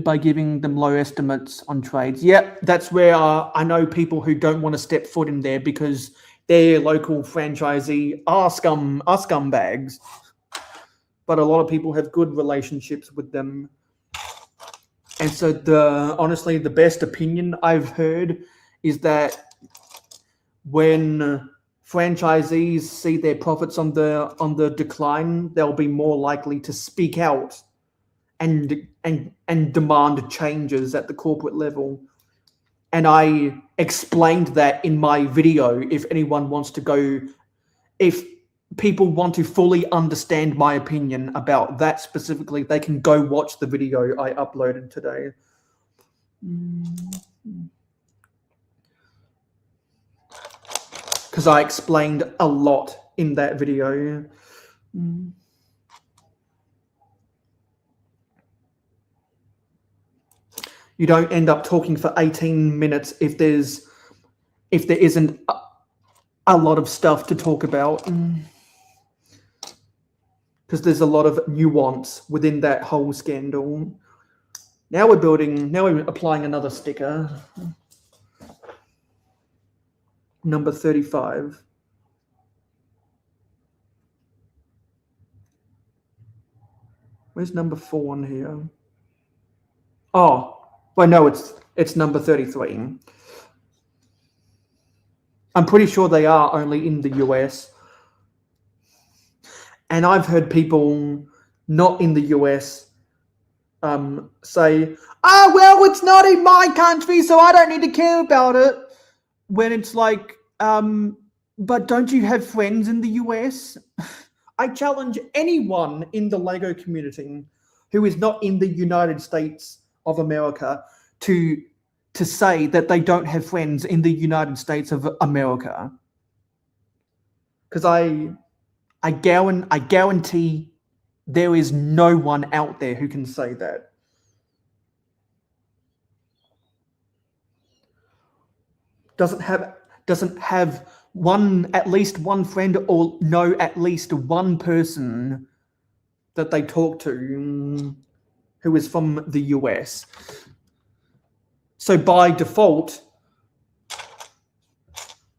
by giving them low estimates on trades. Yep, that's where I know people who don't want to step foot in there because their local franchisee are scumbags. But a lot of people have good relationships with them. And so honestly, the best opinion I've heard is that when franchisees see their profits on the decline, they'll be more likely to speak out and demand changes at the corporate level. And I explained that in my video. If anyone wants to go, if people want to fully understand my opinion about that specifically, they can go watch the video I uploaded today. Because I explained a lot in that video. You don't end up talking for 18 minutes if there isn't a lot of stuff to talk about. Because there's a lot of nuance within that whole scandal. Now we're applying another sticker. Number 35. Where's number 4 on here? Oh, well, no, it's number 33. I'm pretty sure they are only in the US. And I've heard people not in the US say, well, it's not in my country, so I don't need to care about it. When it's like, but don't you have friends in the US? I challenge anyone in the LEGO community who is not in the United States of America to say that they don't have friends in the United States of America. Because I guarantee there is no one out there who can say that. doesn't have at least one friend or know at least one person that they talk to who is from the US. So by default,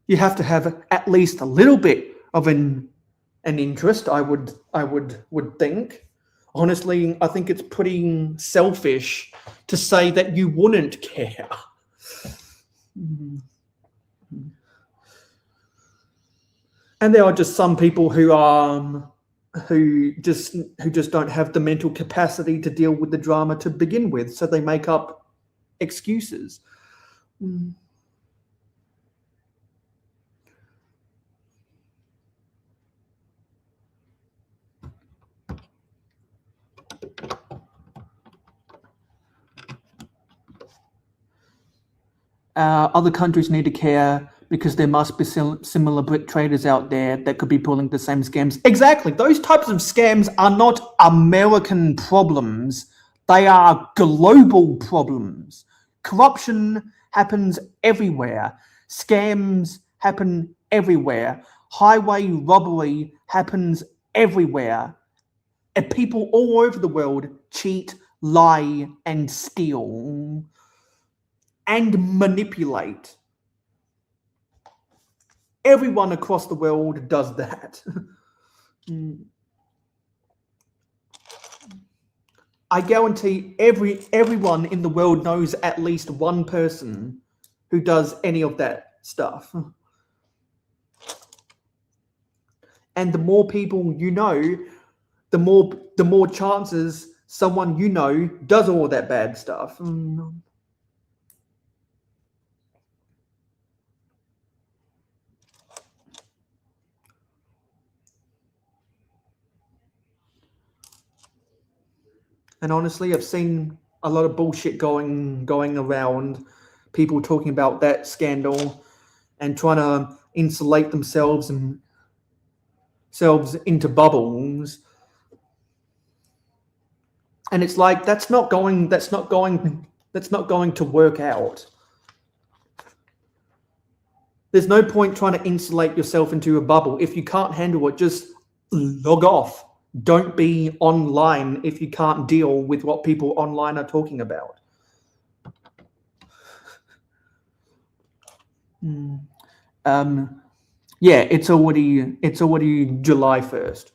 you have to have at least a little bit of an interest, I would think. Honestly, I think it's pretty selfish to say that you wouldn't care. And there are just some people who just don't have the mental capacity to deal with the drama to begin with, so they make up excuses. Other countries need to care because there must be similar brick traders out there that could be pulling the same scams. Exactly. Those types of scams are not American problems. They are global problems. Corruption happens everywhere. Scams happen everywhere. Highway robbery happens everywhere. And people all over the world cheat, lie, and steal and manipulate. Everyone across the world does that. I guarantee everyone in the world knows at least one person who does any of that stuff. And the more people you know, the more chances someone you know does all that bad stuff. And honestly, I've seen a lot of bullshit going around, people talking about that scandal and trying to insulate themselves into bubbles. And it's like that's not going to work out. There's no point trying to insulate yourself into a bubble. If you can't handle it, just log off. Don't be online if you can't deal with what people online are talking about. Yeah, it's already July 1st.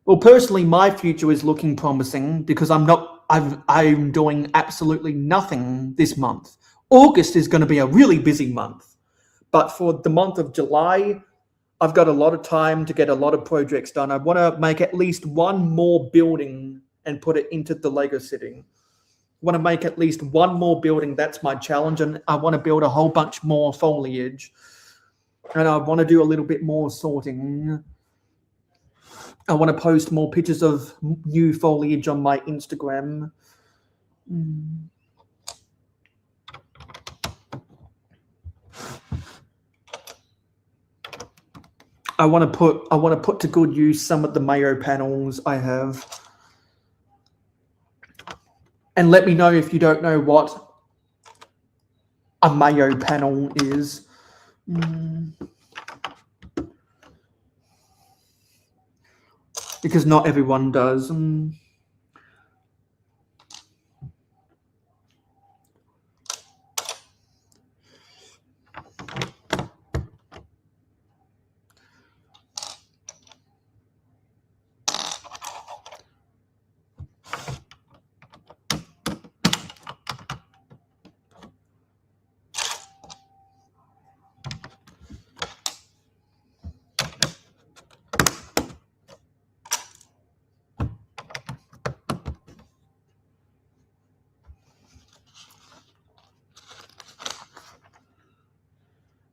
Well, personally, my future is looking promising because I'm doing absolutely nothing this month. August is going to be a really busy month, but for the month of July, I've got a lot of time to get a lot of projects done. I want to make at least one more building and put it into the Lego City. I want to make at least one more building. That's my challenge. And I want to build a whole bunch more foliage. And I want to do a little bit more sorting. I want to post more pictures of new foliage on my Instagram. I want to put to good use some of the mayo panels I have. And let me know if you don't know what a mayo panel is. Because not everyone does.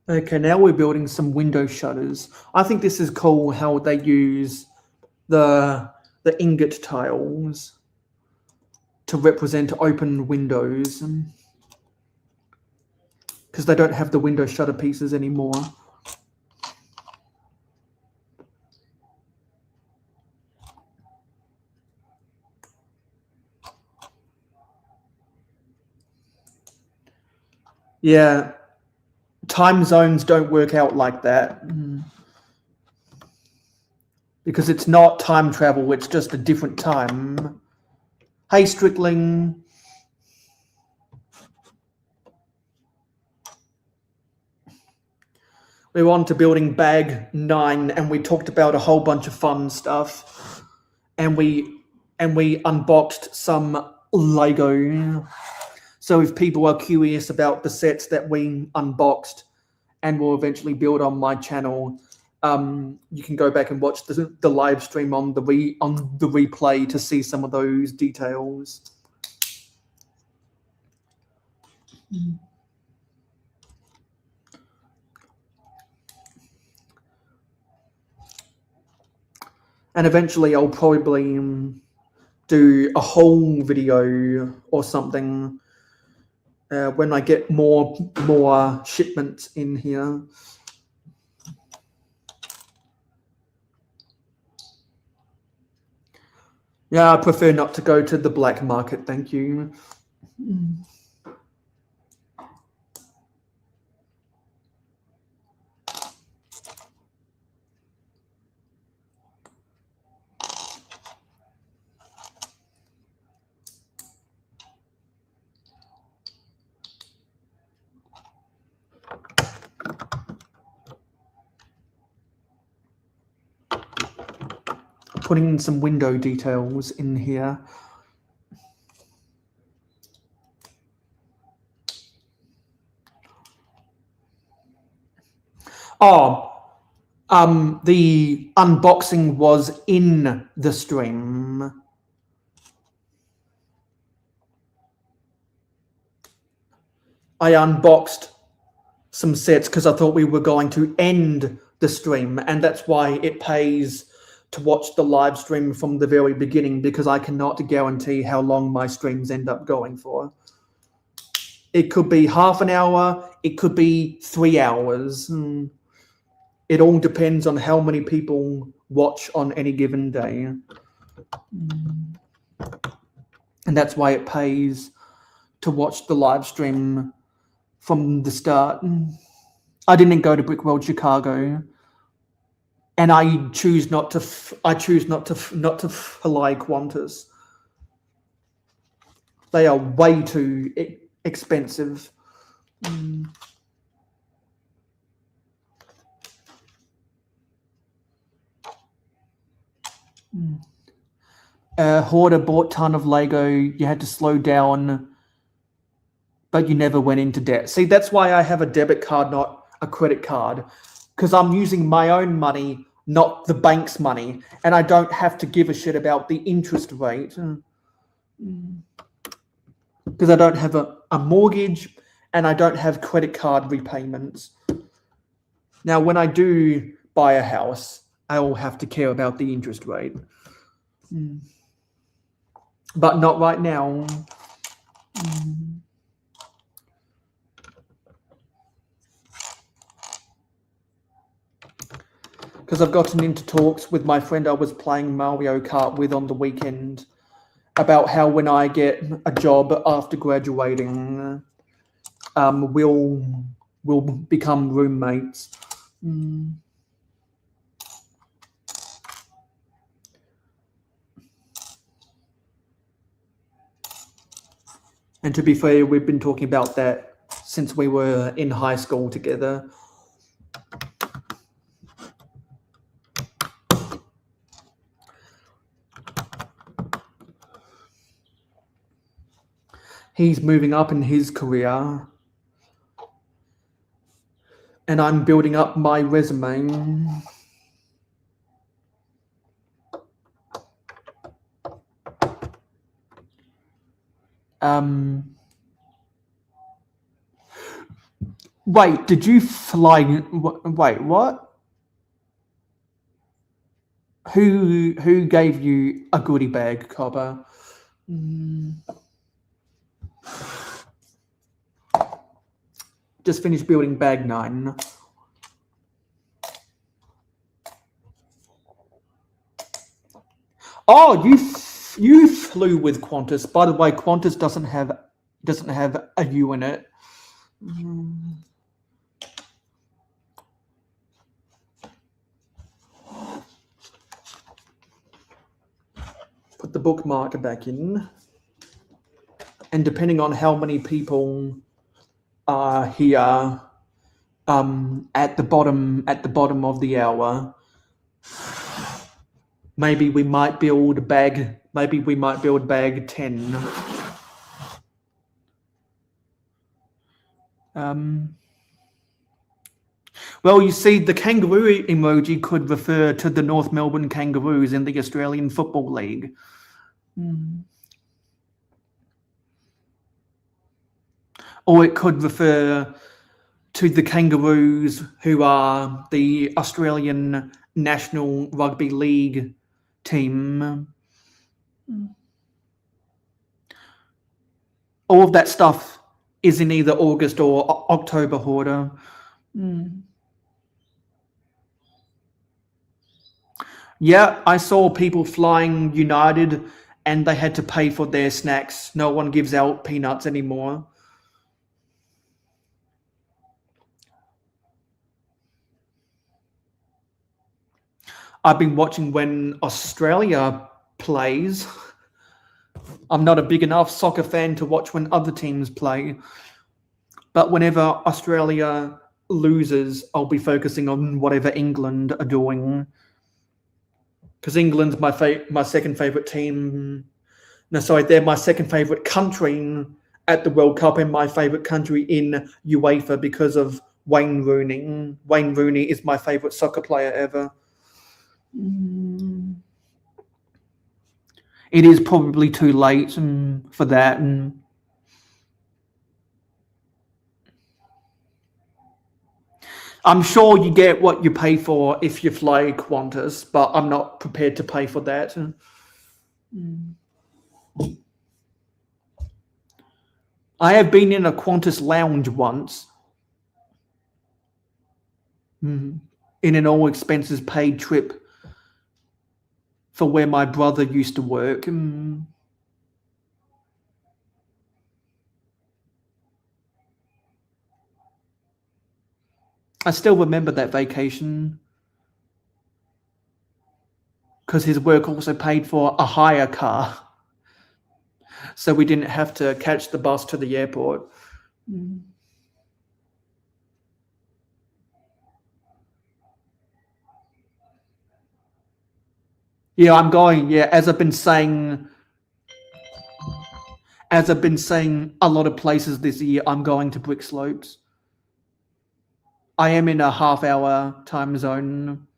Okay, now we're building some window shutters. I think this is cool how they use the ingot tiles to represent open windows, because they don't have the window shutter pieces anymore. Yeah, time zones don't work out like that. Because it's not time travel, it's just a different time. Hey, Strickling. We're on to building bag 9, and we talked about a whole bunch of fun stuff. And we unboxed some Lego. So if people are curious about the sets that we unboxed and will eventually build on my channel, you can go back and watch the live stream on the replay to see some of those details. And eventually I'll probably do a whole video or something when I get more shipments in here. Yeah, I prefer not to go to the black market, thank you. Putting in some window details in here. Oh, the unboxing was in the stream. I unboxed some sets because I thought we were going to end the stream, and that's why it pays to watch the live stream from the very beginning, because I cannot guarantee how long my streams end up going for. It could be half an hour, it could be 3 hours. It all depends on how many people watch on any given day. And that's why it pays to watch the live stream from the start. I didn't go to Brick World Chicago, and I choose not to fly Qantas. They are way too expensive. Hoarder bought ton of Lego. You had to slow down, but you never went into debt. See, that's why I have a debit card, not a credit card, because I'm using my own money, not the bank's money, and I don't have to give a shit about the interest rate, because I don't have a mortgage and I don't have credit card repayments. Now, when I do buy a house, I will have to care about the interest rate. But not right now. Because I've gotten into talks with my friend I was playing Mario Kart with on the weekend about how when I get a job after graduating, we'll become roommates. And to be fair, we've been talking about that since we were in high school together. He's moving up in his career, and I'm building up my resume. Wait, did you fly? Wait, what? Who gave you a goodie bag, Copper? Just finished building bag 9. Oh, you flew with Qantas. By the way, Qantas doesn't have a U in it. bookmark back in, and depending on how many people are here at the bottom of the hour, maybe we might build bag 10. Well, you see, the kangaroo emoji could refer to the North Melbourne Kangaroos in the Australian Football League. Or it could refer to the Kangaroos, who are the Australian National Rugby League team. All of that stuff is in either August or October order. Yeah, I saw people flying United and they had to pay for their snacks. No one gives out peanuts anymore. I've been watching when Australia plays. I'm not a big enough soccer fan to watch when other teams play. But whenever Australia loses, I'll be focusing on whatever England are doing. Because England's my second favourite team. No, sorry, they're my second favourite country at the World Cup and my favourite country in UEFA because of Wayne Rooney. Wayne Rooney is my favourite soccer player ever. It is probably too late for that. I'm sure you get what you pay for if you fly Qantas, but I'm not prepared to pay for that. I have been in a Qantas lounge once in an all expenses paid trip for where my brother used to work. I still remember that vacation because his work also paid for a hire car, so we didn't have to catch the bus to the airport. Yeah, I'm going. Yeah, as I've been saying a lot of places this year, I'm going to Brick Slopes. I am in a half-hour time zone.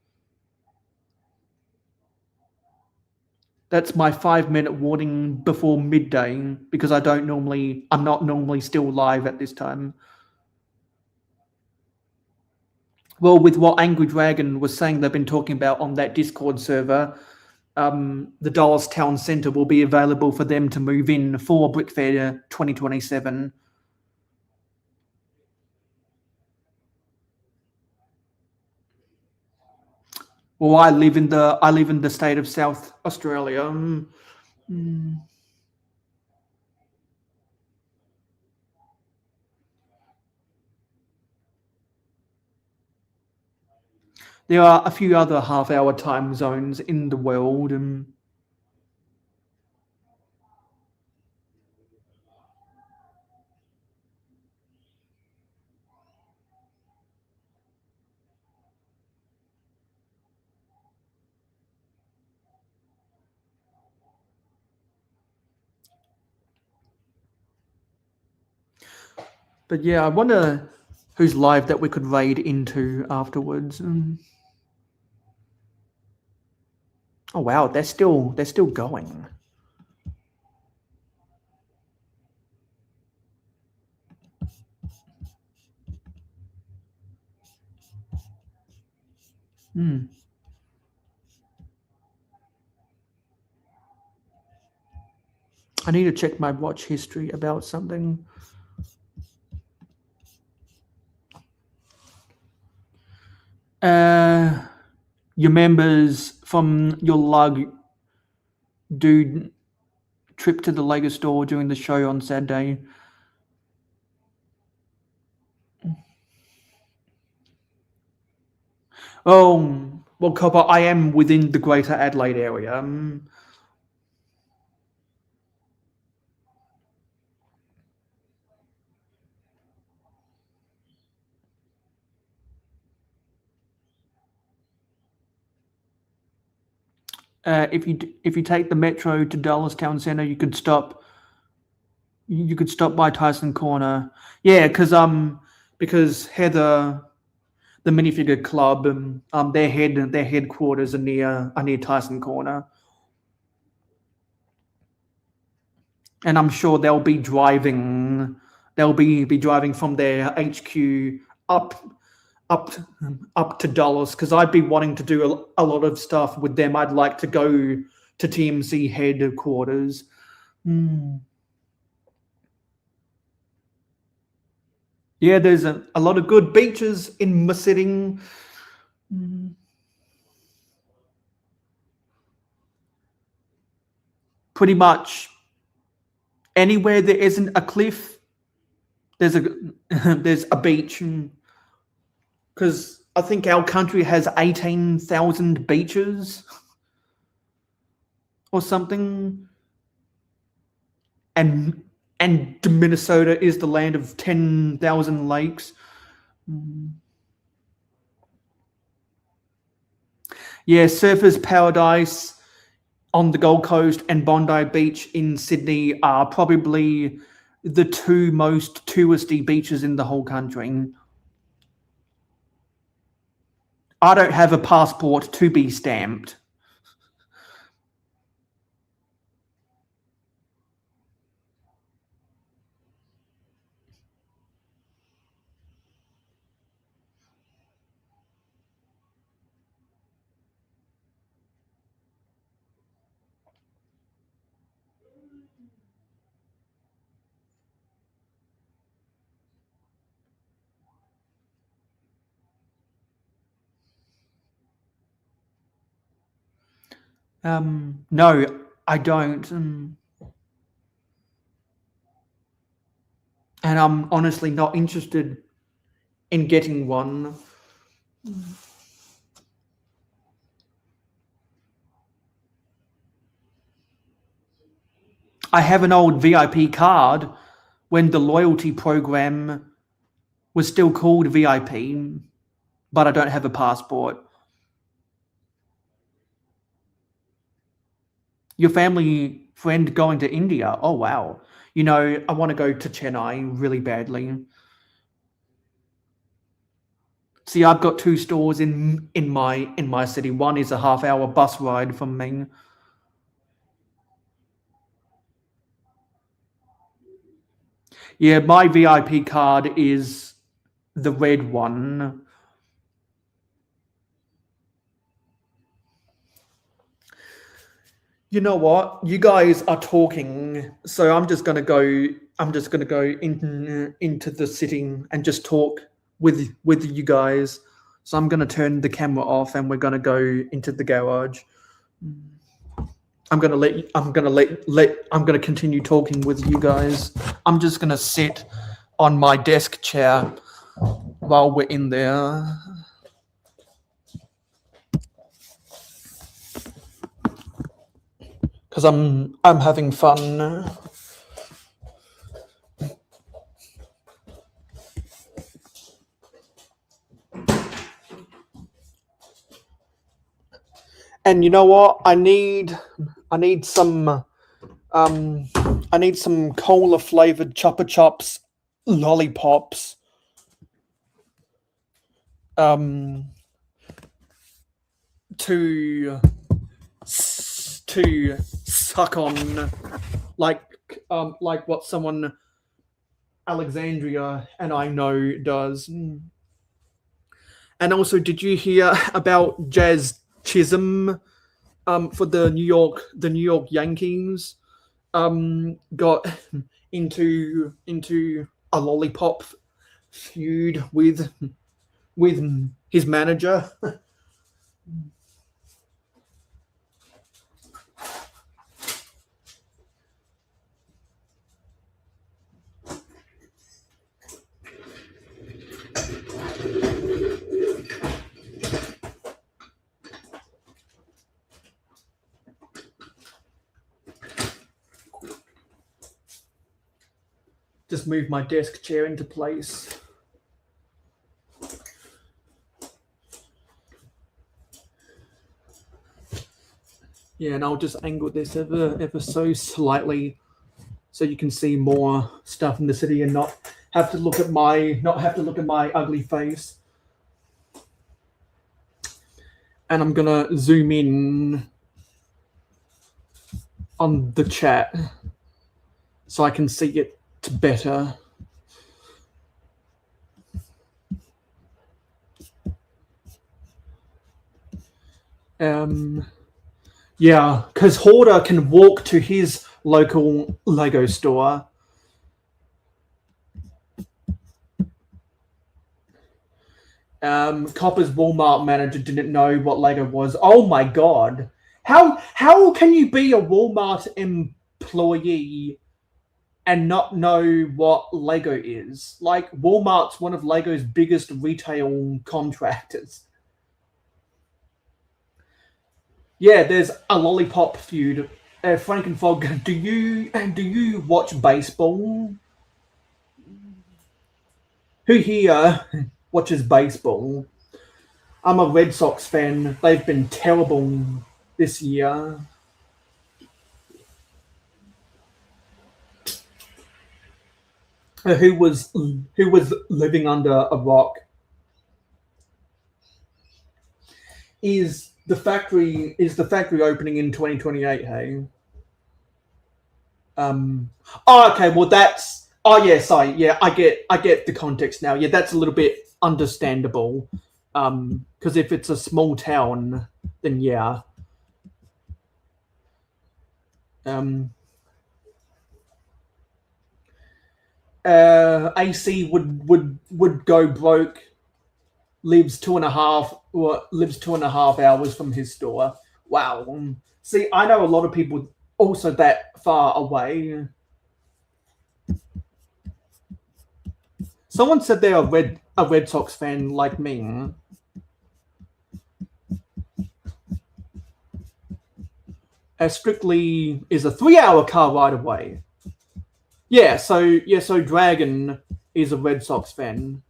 That's my 5-minute warning before midday because I'm not normally still live at this time. Well, with what Angry Dragon was saying they've been talking about on that Discord server, the Dolls Town Centre will be available for them to move in for Brick Fair 2027. Well, I live in the state of South Australia. There are a few other half-hour time zones in the world. But yeah, I wonder who's live that we could raid into afterwards. Oh wow, they're still going. I need to check my watch history about something. Your members from your lug do trip to the LEGO store during the show on Saturday. Oh, well, Copper, I am within the Greater Adelaide area. if you take the metro to Dallas Town Center, you could stop by Tyson Corner. Yeah, because Heather, the minifigure club, their headquarters are near Tyson Corner, and I'm sure they'll be driving from their HQ up to Dallas, because I'd be wanting to do a lot of stuff with them. I'd like to go to TMC headquarters. Yeah, there's a lot of good beaches in my city. Pretty much anywhere there isn't a cliff, there's a beach. Because I think our country has 18,000 beaches or something, and Minnesota is the land of 10,000 lakes. Yeah, Surfers Paradise on the Gold Coast and Bondi Beach in Sydney are probably the two most touristy beaches in the whole country. I don't have a passport to be stamped. No, I don't. And I'm honestly not interested in getting one. I have an old VIP card when the loyalty program was still called VIP, but I don't have a passport. Your family friend going to India? Oh, wow. You know, I want to go to Chennai really badly. See, I've got two stores in my city. One is a half-hour bus ride from me. Yeah, my VIP card is the red one. You know what? You guys are talking, so I'm just gonna go into the city and just talk with you guys. So I'm gonna turn the camera off and we're gonna go into the garage. I'm gonna continue talking with you guys. I'm just gonna sit on my desk chair while we're in there. Because I'm having fun. And you know what? I need some cola flavored Chupa Chups lollipops. To suck on, like what someone Alexandria and I know does. And also, did you hear about Jazz Chisholm for the New York Yankees? Got into a lollipop feud with his manager. Just move my desk chair into place. Yeah, and I'll just angle this ever so slightly so you can see more stuff in the city and not have to look at my ugly face. And I'm gonna zoom in on the chat so I can see it better. Yeah, because Hoarder can walk to his local Lego store. Copper's Walmart manager didn't know what Lego was. Oh my god. How can you be a Walmart employee and not know what Lego is? Like, Walmart's one of Lego's biggest retail contractors. Yeah, there's a lollipop feud. Frankenfog, do you watch baseball? Who here watches baseball? I'm a Red Sox fan. They've been terrible this year. Who was living under a rock? Is the factory opening in 2028? Hey. Oh, okay. Well, that's. Oh, yeah. Sorry. Yeah, I get the context now. Yeah, that's a little bit understandable. Because if it's a small town, then yeah. AC would go broke. Lives 2.5 hours from his store. Wow. See, I know a lot of people also that far away. Someone said they're a Red Sox fan like me. Strictly is a 3-hour car ride away. Yeah, so Dragon is a Red Sox fan.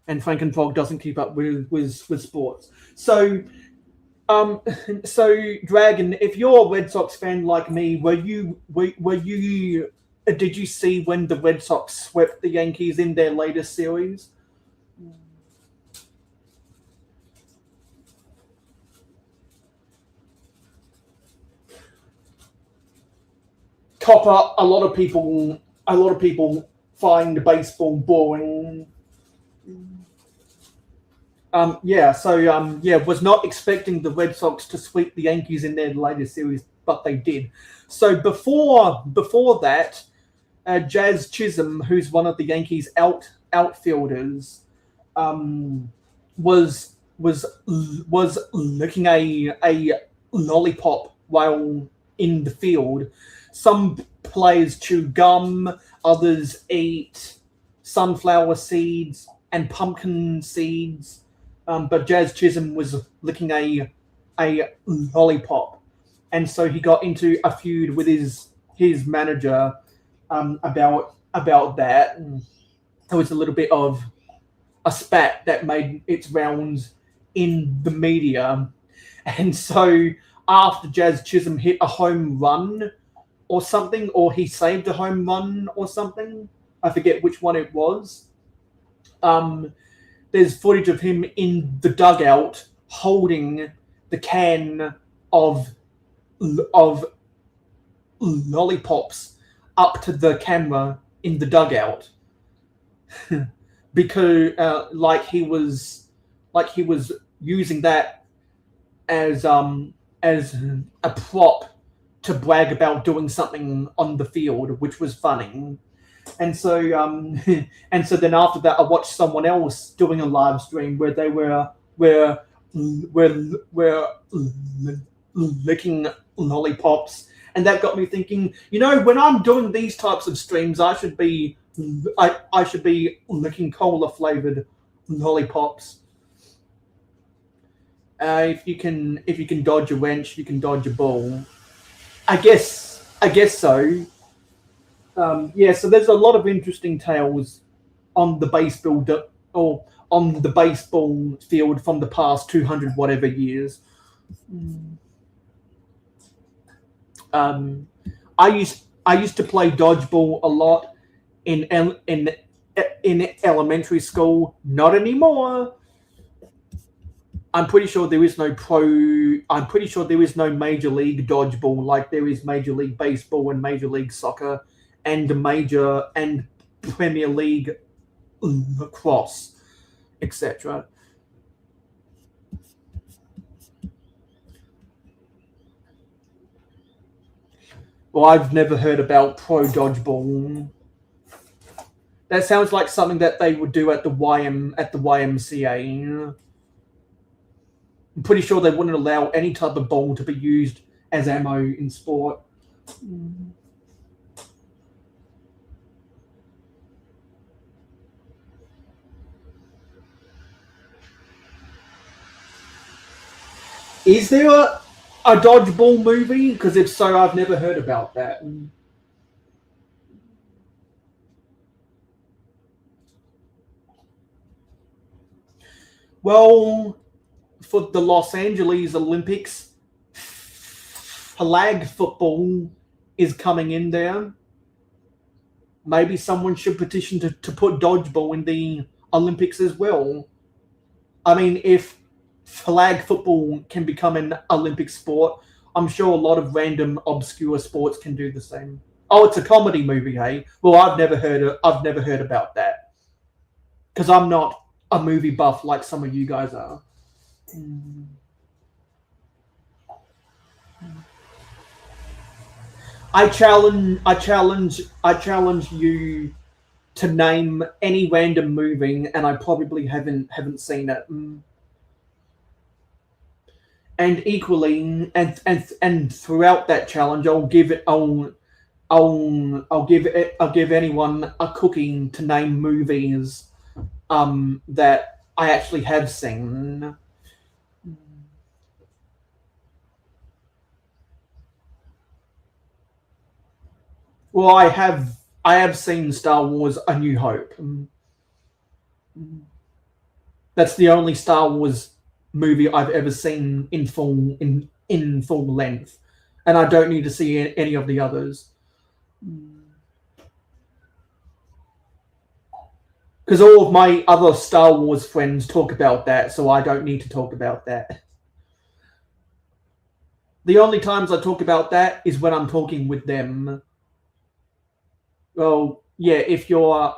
And Frankenfrog doesn't keep up with sports. So Dragon, if you're a Red Sox fan like me, did you see when the Red Sox swept the Yankees in their latest series? Copper, a lot of people find baseball boring. Was not expecting the Red Sox to sweep the Yankees in their latest series, but they did. So before that, Jazz Chisholm, who's one of the Yankees outfielders, was licking a lollipop while in the field. Some players chew gum, others eat sunflower seeds and pumpkin seeds. But Jazz Chisholm was licking a lollipop, and so he got into a feud with his manager about that. And there was a little bit of a spat that made its rounds in the media, and so after Jazz Chisholm hit a home run or something, or he saved a home run or something, I forget which one it was. There's footage of him in the dugout holding the can of lollipops up to the camera in the dugout because like he was using that as a prop to brag about doing something on the field, which was funny. And so then after that, I watched someone else doing a live stream where they were licking lollipops, and that got me thinking. When I'm doing these types of streams, I should be licking cola flavored lollipops. If you can dodge a wrench, you can dodge a ball. I guess so. So there's a lot of interesting tales on the baseball field from the past 200 whatever years. I used to play dodgeball a lot in elementary school. Not anymore. I'm pretty sure there is no I'm pretty sure there is no Major League Dodgeball like there is Major League Baseball and Major League Soccer and Premier League Lacrosse, etc. Well, I've never heard about pro dodgeball. That sounds like something that they would do at the YMCA. I'm pretty sure they wouldn't allow any type of ball to be used as ammo in sport. Is there a dodgeball movie? Because if so, I've never heard about that. Well, for the Los Angeles Olympics, flag football is coming in there. Maybe someone should petition to put dodgeball in the Olympics as well. I mean, if flag football can become an Olympic sport, I'm sure a lot of random obscure sports can do the same. Oh, it's a comedy movie, hey? Well, I've never heard about that because I'm not a movie buff like some of you guys are. I challenge you to name any random movie, and I probably haven't seen it. And equally, and throughout that challenge, I'll give anyone a cookie to name movies that I actually have seen. Well, I have seen Star Wars: A New Hope. That's the only Star Wars movie I've ever seen in full length, and I don't need to see any of the others. Because all of my other Star Wars friends talk about that, so I don't need to talk about that. The only times I talk about that is when I'm talking with them. Well, yeah, if you're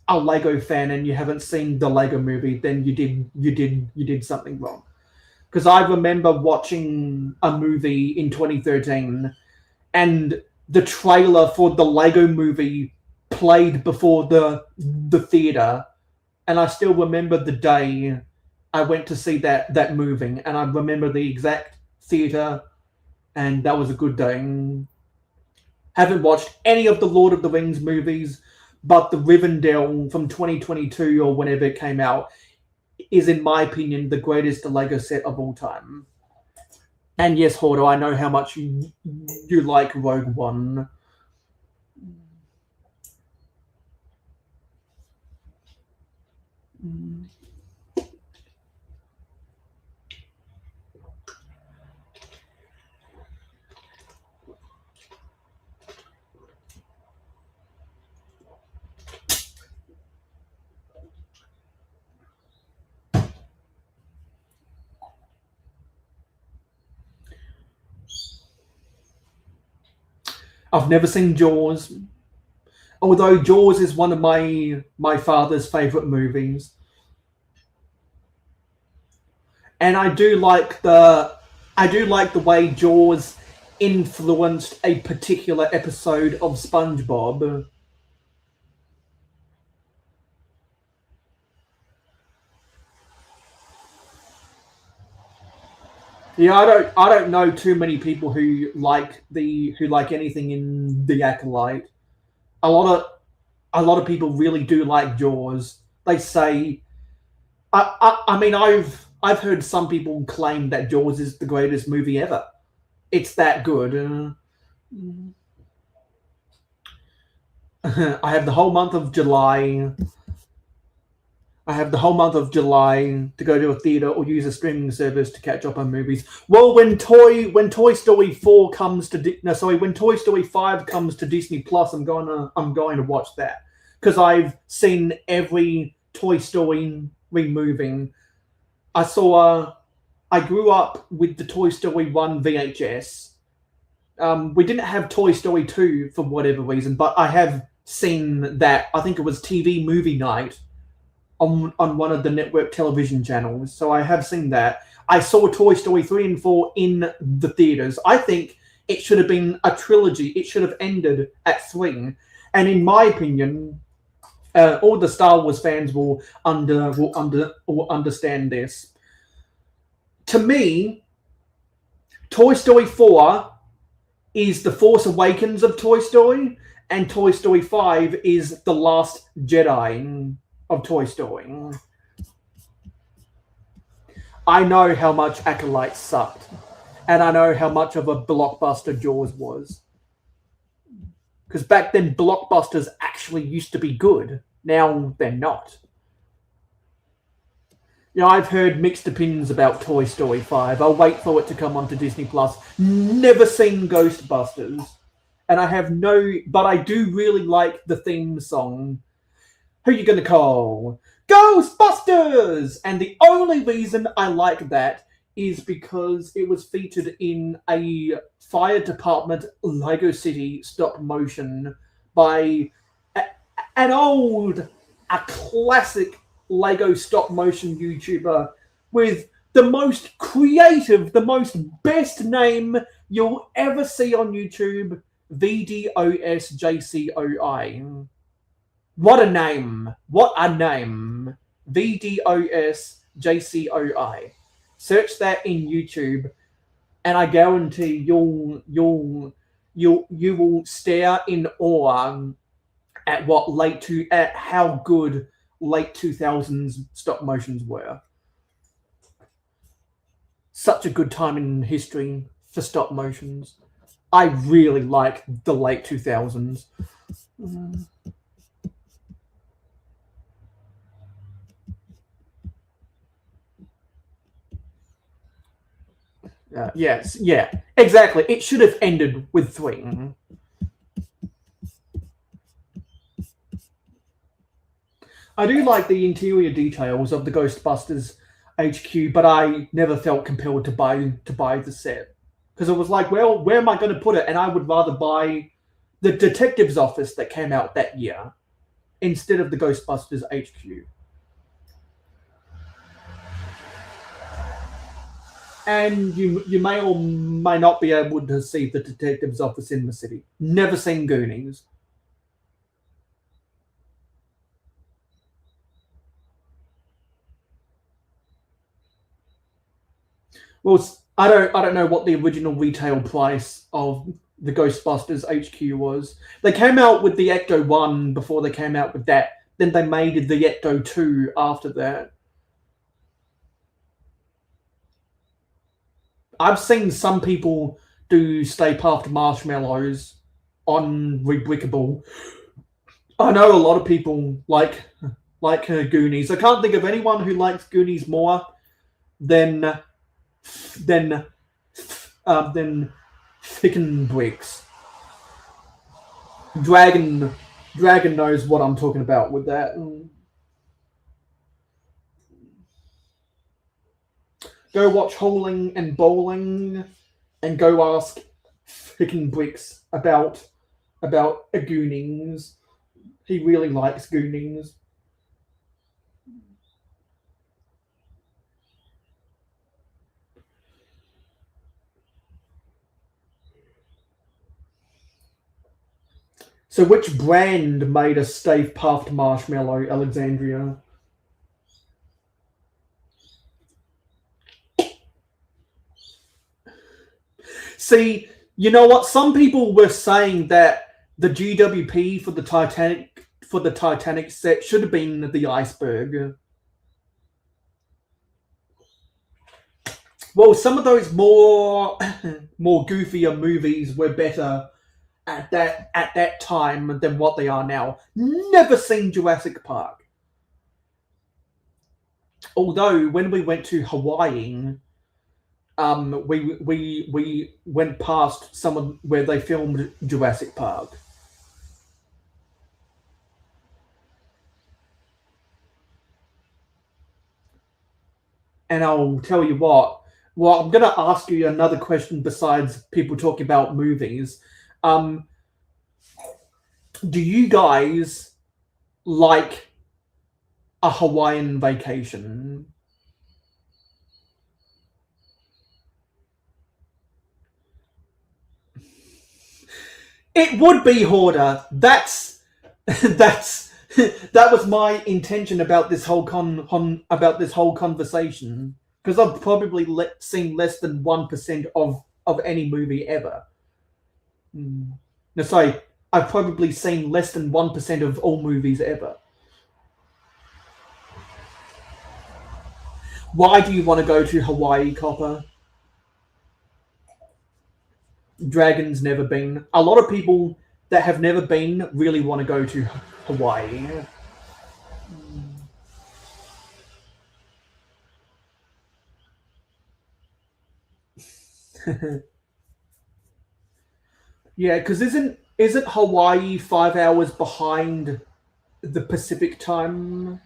a Lego fan and you haven't seen the Lego movie, then you did something wrong. Because I remember watching a movie in 2013, and the trailer for the Lego movie played before the theater, and I still remember the day I went to see that movie, and I remember the exact theater, and that was a good day. Haven't watched any of the Lord of the Rings movies, but the Rivendell from 2022 or whenever it came out is, in my opinion, the greatest Lego set of all time. And yes, Hordo, I know how much you like Rogue One. I've never seen Jaws, although Jaws is one of my father's favorite movies, and I do like the way Jaws influenced a particular episode of SpongeBob. Yeah, I don't know too many people who like anything in The Acolyte. A lot of people really do like Jaws. They say, I mean, I've heard some people claim that Jaws is the greatest movie ever. It's that good. I have the whole month of July. I have the whole month of July to go to a theater or use a streaming service to catch up on movies. Well, when Toy Story 4 comes to when Toy Story 5 comes to Disney Plus, I'm going to watch that because I've seen every Toy Story movie. I grew up with the Toy Story 1 VHS. We didn't have Toy Story 2 for whatever reason, but I have seen that. I think it was TV movie night on one of the network television channels. So I have seen that. I saw Toy Story 3 and 4 in the theaters. I think it should have been a trilogy. It should have ended at 3. And in my opinion, all the Star Wars fans will understand this. To me, Toy Story 4 is the Force Awakens of Toy Story, and Toy Story 5 is the Last Jedi of Toy Story. I know how much Acolyte sucked, and I know how much of a blockbuster Jaws was. Because back then, blockbusters actually used to be good. Now they're not. You know, I've heard mixed opinions about Toy Story 5. I'll wait for it to come onto Disney Plus. Never seen Ghostbusters. And but I do really like the theme song. Who you gonna call? Ghostbusters! And the only reason I like that is because it was featured in a fire department Lego City stop motion by a classic Lego stop motion YouTuber with the most creative, the most best name you'll ever see on YouTube, VDOSJCOI. What a name. What a name. VDOSJCOI. Search that in YouTube and I guarantee you will stare in awe at how good late 2000s stop motions were. Such a good time in history for stop motions. I really like the late 2000s. Yes, yeah, exactly. It should have ended with 3. I do like the interior details of the Ghostbusters HQ, but I never felt compelled to buy the set because it was like, well, where am I going to put it? And I would rather buy the detective's office that came out that year instead of the Ghostbusters HQ. And you may or may not be able to see the detective's office in the city. Never seen Goonies. Well, I don't know what the original retail price of the Ghostbusters HQ was. They came out with the Ecto 1 before they came out with that. Then they made the Ecto 2 after that. I've seen some people do Stay Puft Marshmallows on Rebrickable. I know a lot of people like Goonies. I can't think of anyone who likes Goonies more than Thicken Bricks. Dragon knows what I'm talking about with that. Go watch Howling and Bowling and go ask Thicken Bricks about a Goonies. He really likes Goonies. So which brand made a Stay Puft Marshmallow, Alexandria? See, you know what? Some people were saying that the GWP for the Titanic set should have been the iceberg. Well, some of those more goofier movies were better at that time than what they are now. Never seen Jurassic Park. although when we went to Hawaii, we went past some of where they filmed Jurassic Park. And I'll tell you what. Well, I'm gonna ask you another question besides people talking about movies. Um, do you guys like a Hawaiian vacation? It would be Hoarder. That's that was my intention about this whole conversation, because I've probably seen less than 1% of any movie ever. No, sorry, I've probably seen less than 1% of all movies ever. Why do you want to go to Hawaii, Copper? Dragon's never been. A lot of people that have never been really want to go to Hawaii. Yeah, because isn't Hawaii 5 hours behind the Pacific time?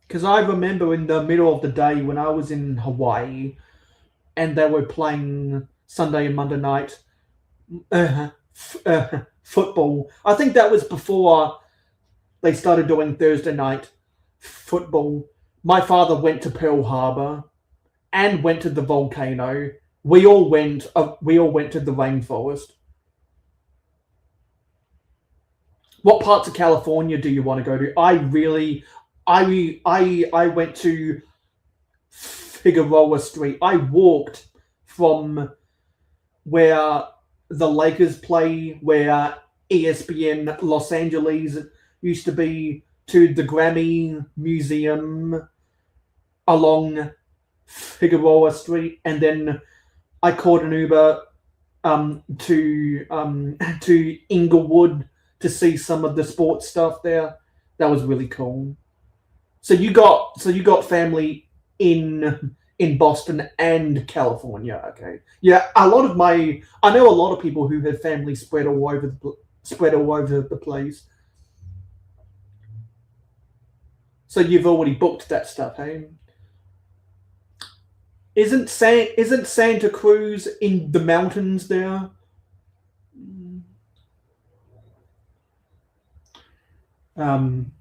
Because I remember in the middle of the day when I was in Hawaii and they were playing Sunday and Monday night football. I think that was before they started doing Thursday night football. My father went to Pearl Harbor and went to the volcano. We all went. We all went to the rainforest. What parts of California do you want to go to? I went to Figueroa Street. I walked from where the Lakers play, where ESPN Los Angeles used to be, to the Grammy Museum along Figueroa Street, and then I called an Uber to Inglewood to see some of the sports stuff there. That was really cool. So you got family in Boston and California. Okay, yeah. I know a lot of people who have family spread all over the place. So you've already booked that stuff, hey? Isn't Santa Cruz in the mountains there? Um,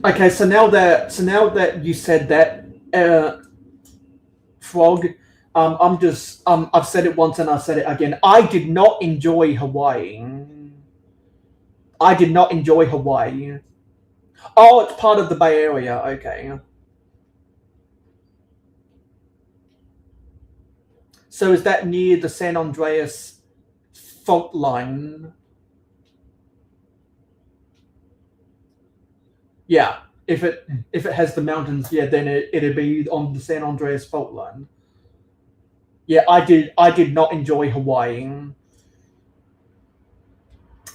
okay, so now that you said that, Frog, I've said it once and I've said it again. I did not enjoy Hawaii. I did not enjoy Hawaii. Oh, it's part of the Bay Area. Okay. So is that near the San Andreas fault line? Yeah. If it has the mountains, yeah, then it'd be on the San Andreas fault line. Yeah, I did not enjoy Hawaii.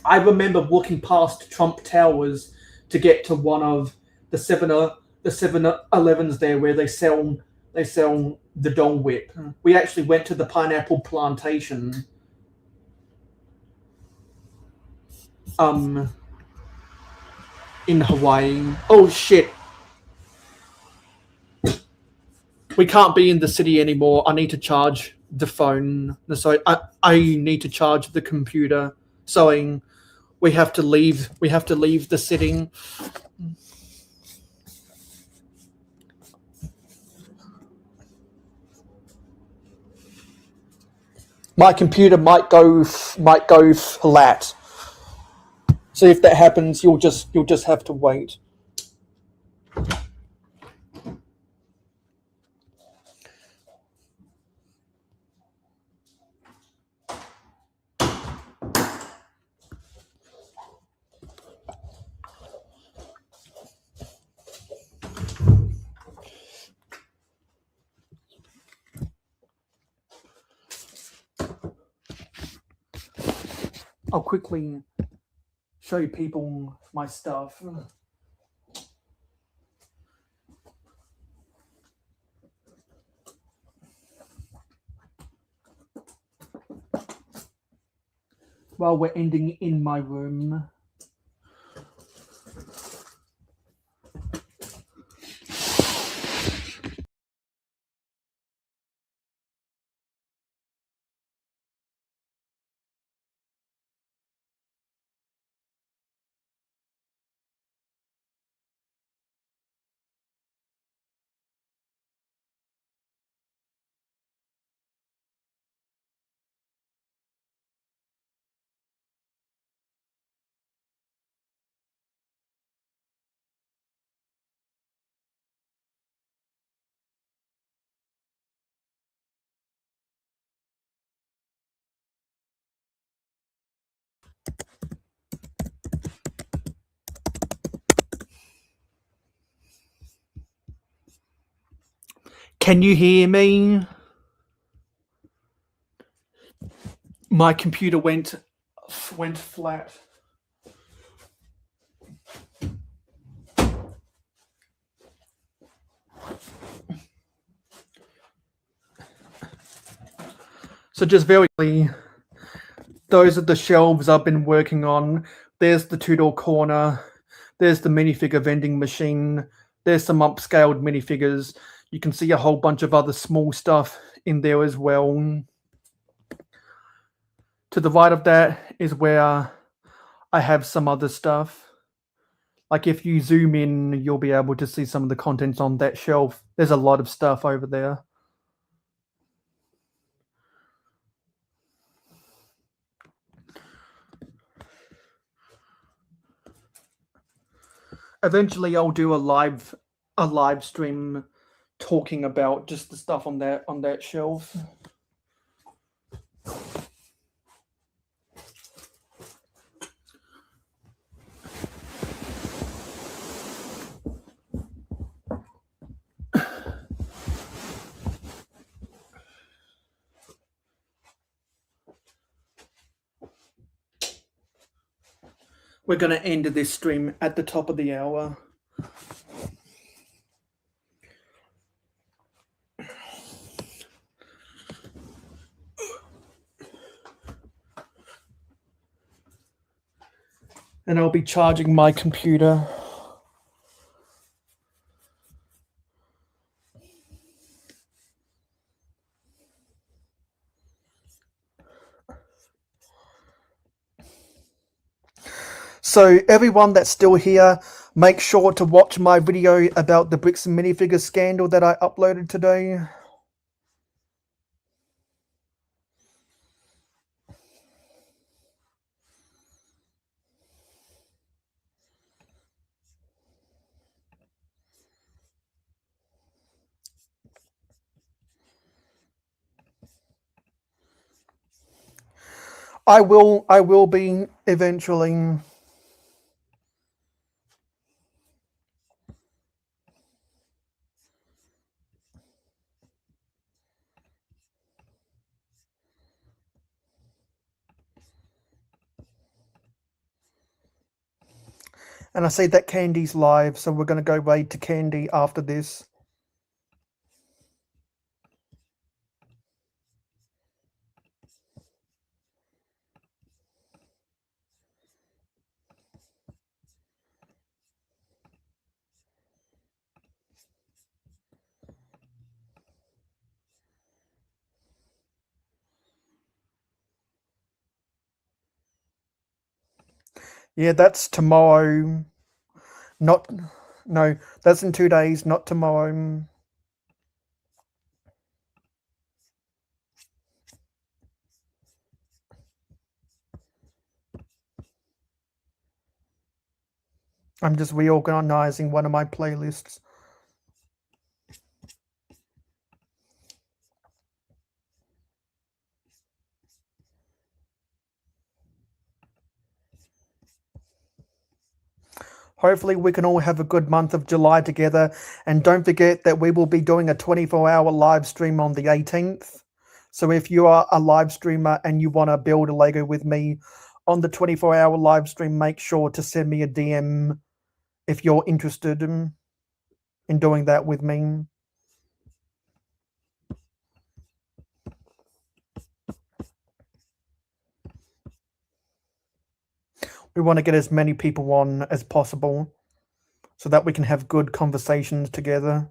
I remember walking past Trump Towers to get to one of the 7-Elevens there where they sell the Dole Whip. We actually went to the pineapple plantation. In Hawaii. Oh shit. We can't be in the city anymore. I need to charge the phone. So I need to charge the computer. So we have to leave the city. My computer might go flat. So if that happens, you'll just have to wait. I'll quickly show you people my stuff. While we're ending in my room. Can you hear me? My computer went flat. So just very quickly, those are the shelves I've been working on. There's the two-door corner. There's the minifigure vending machine. There's some upscaled minifigures. You can see a whole bunch of other small stuff in there as well. To the right of that is where I have some other stuff. Like if you zoom in, you'll be able to see some of the contents on that shelf. There's a lot of stuff over there. Eventually I'll do a live stream talking about just the stuff on that shelf. We're going to end this stream at the top of the hour. And I'll be charging my computer. So everyone that's still here, make sure to watch my video about the Bricks Minifigures scandal that I uploaded today. I will be eventually. And I see that Candy's live, so we're going to go raid to Candy after this. Yeah, that's tomorrow. No, that's in 2 days, not tomorrow. I'm just reorganizing one of my playlists. Hopefully we can all have a good month of July together. And don't forget that we will be doing a 24-hour live stream on the 18th. So if you are a live streamer and you want to build a Lego with me on the 24-hour live stream, make sure to send me a DM if you're interested in doing that with me. We want to get as many people on as possible so that we can have good conversations together.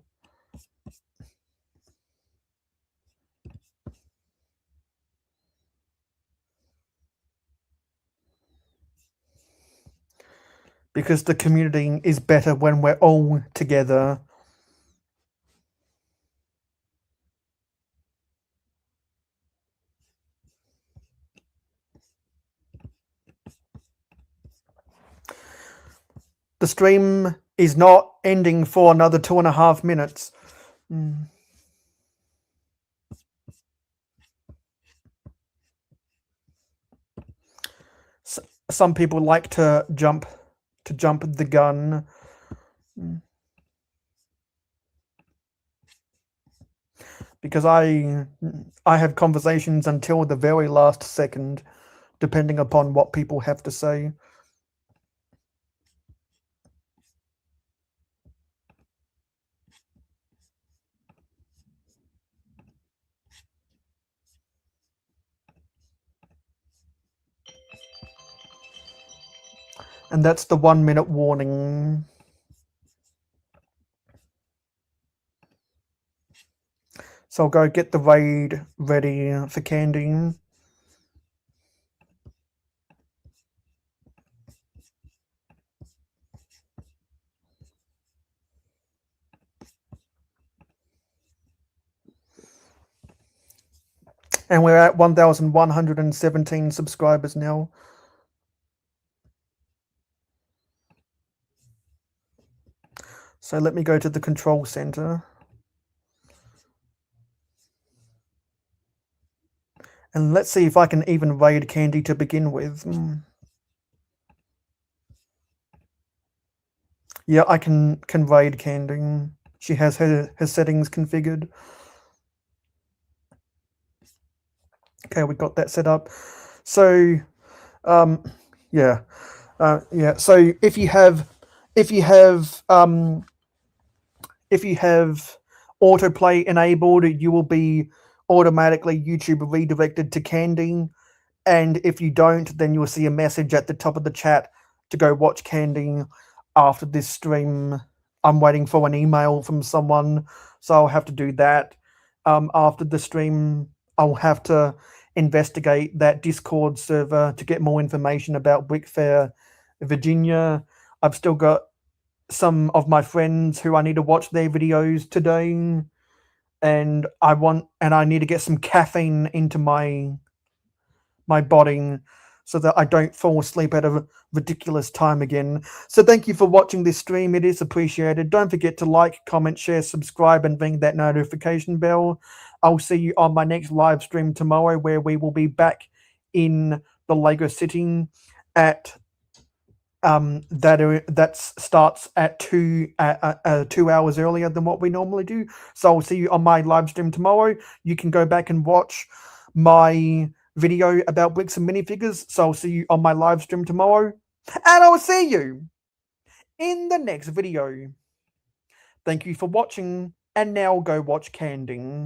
Because the community is better when we're all together. The stream is not ending for another 2.5 minutes. Some people like to jump the gun. Because I have conversations until the very last second, depending upon what people have to say. And that's the 1-minute warning. So I'll go get the raid ready for Candy. And we're at 1,117 subscribers now. So let me go to the control center. And let's see if I can even raid Candy to begin with. Yeah, I can raid Candy. She has her settings configured. Okay, we got that set up. So, yeah. So if you have autoplay enabled, you will be automatically YouTube redirected to Candy. And if you don't, then you'll see a message at the top of the chat to go watch Candy after this stream. I'm waiting for an email from someone, so I'll have to do that. After the stream, I'll have to investigate that Discord server to get more information about Brick Fair, Virginia. I've still got some of my friends who I need to watch their videos today, and I need to get some caffeine into my body so that I don't fall asleep at a ridiculous time again. So thank you for watching this stream. It is appreciated. Don't forget to like, comment, share, subscribe, and ring that notification bell. I'll see you on my next live stream tomorrow, where we will be back in the Lego City at that starts at 2 hours earlier than what we normally do. So I'll see you on my live stream tomorrow. You can go back and watch my video about bricks and minifigures. So I'll see you on my live stream tomorrow, and I'll see you in the next video. Thank you for watching, and now go watch Candy.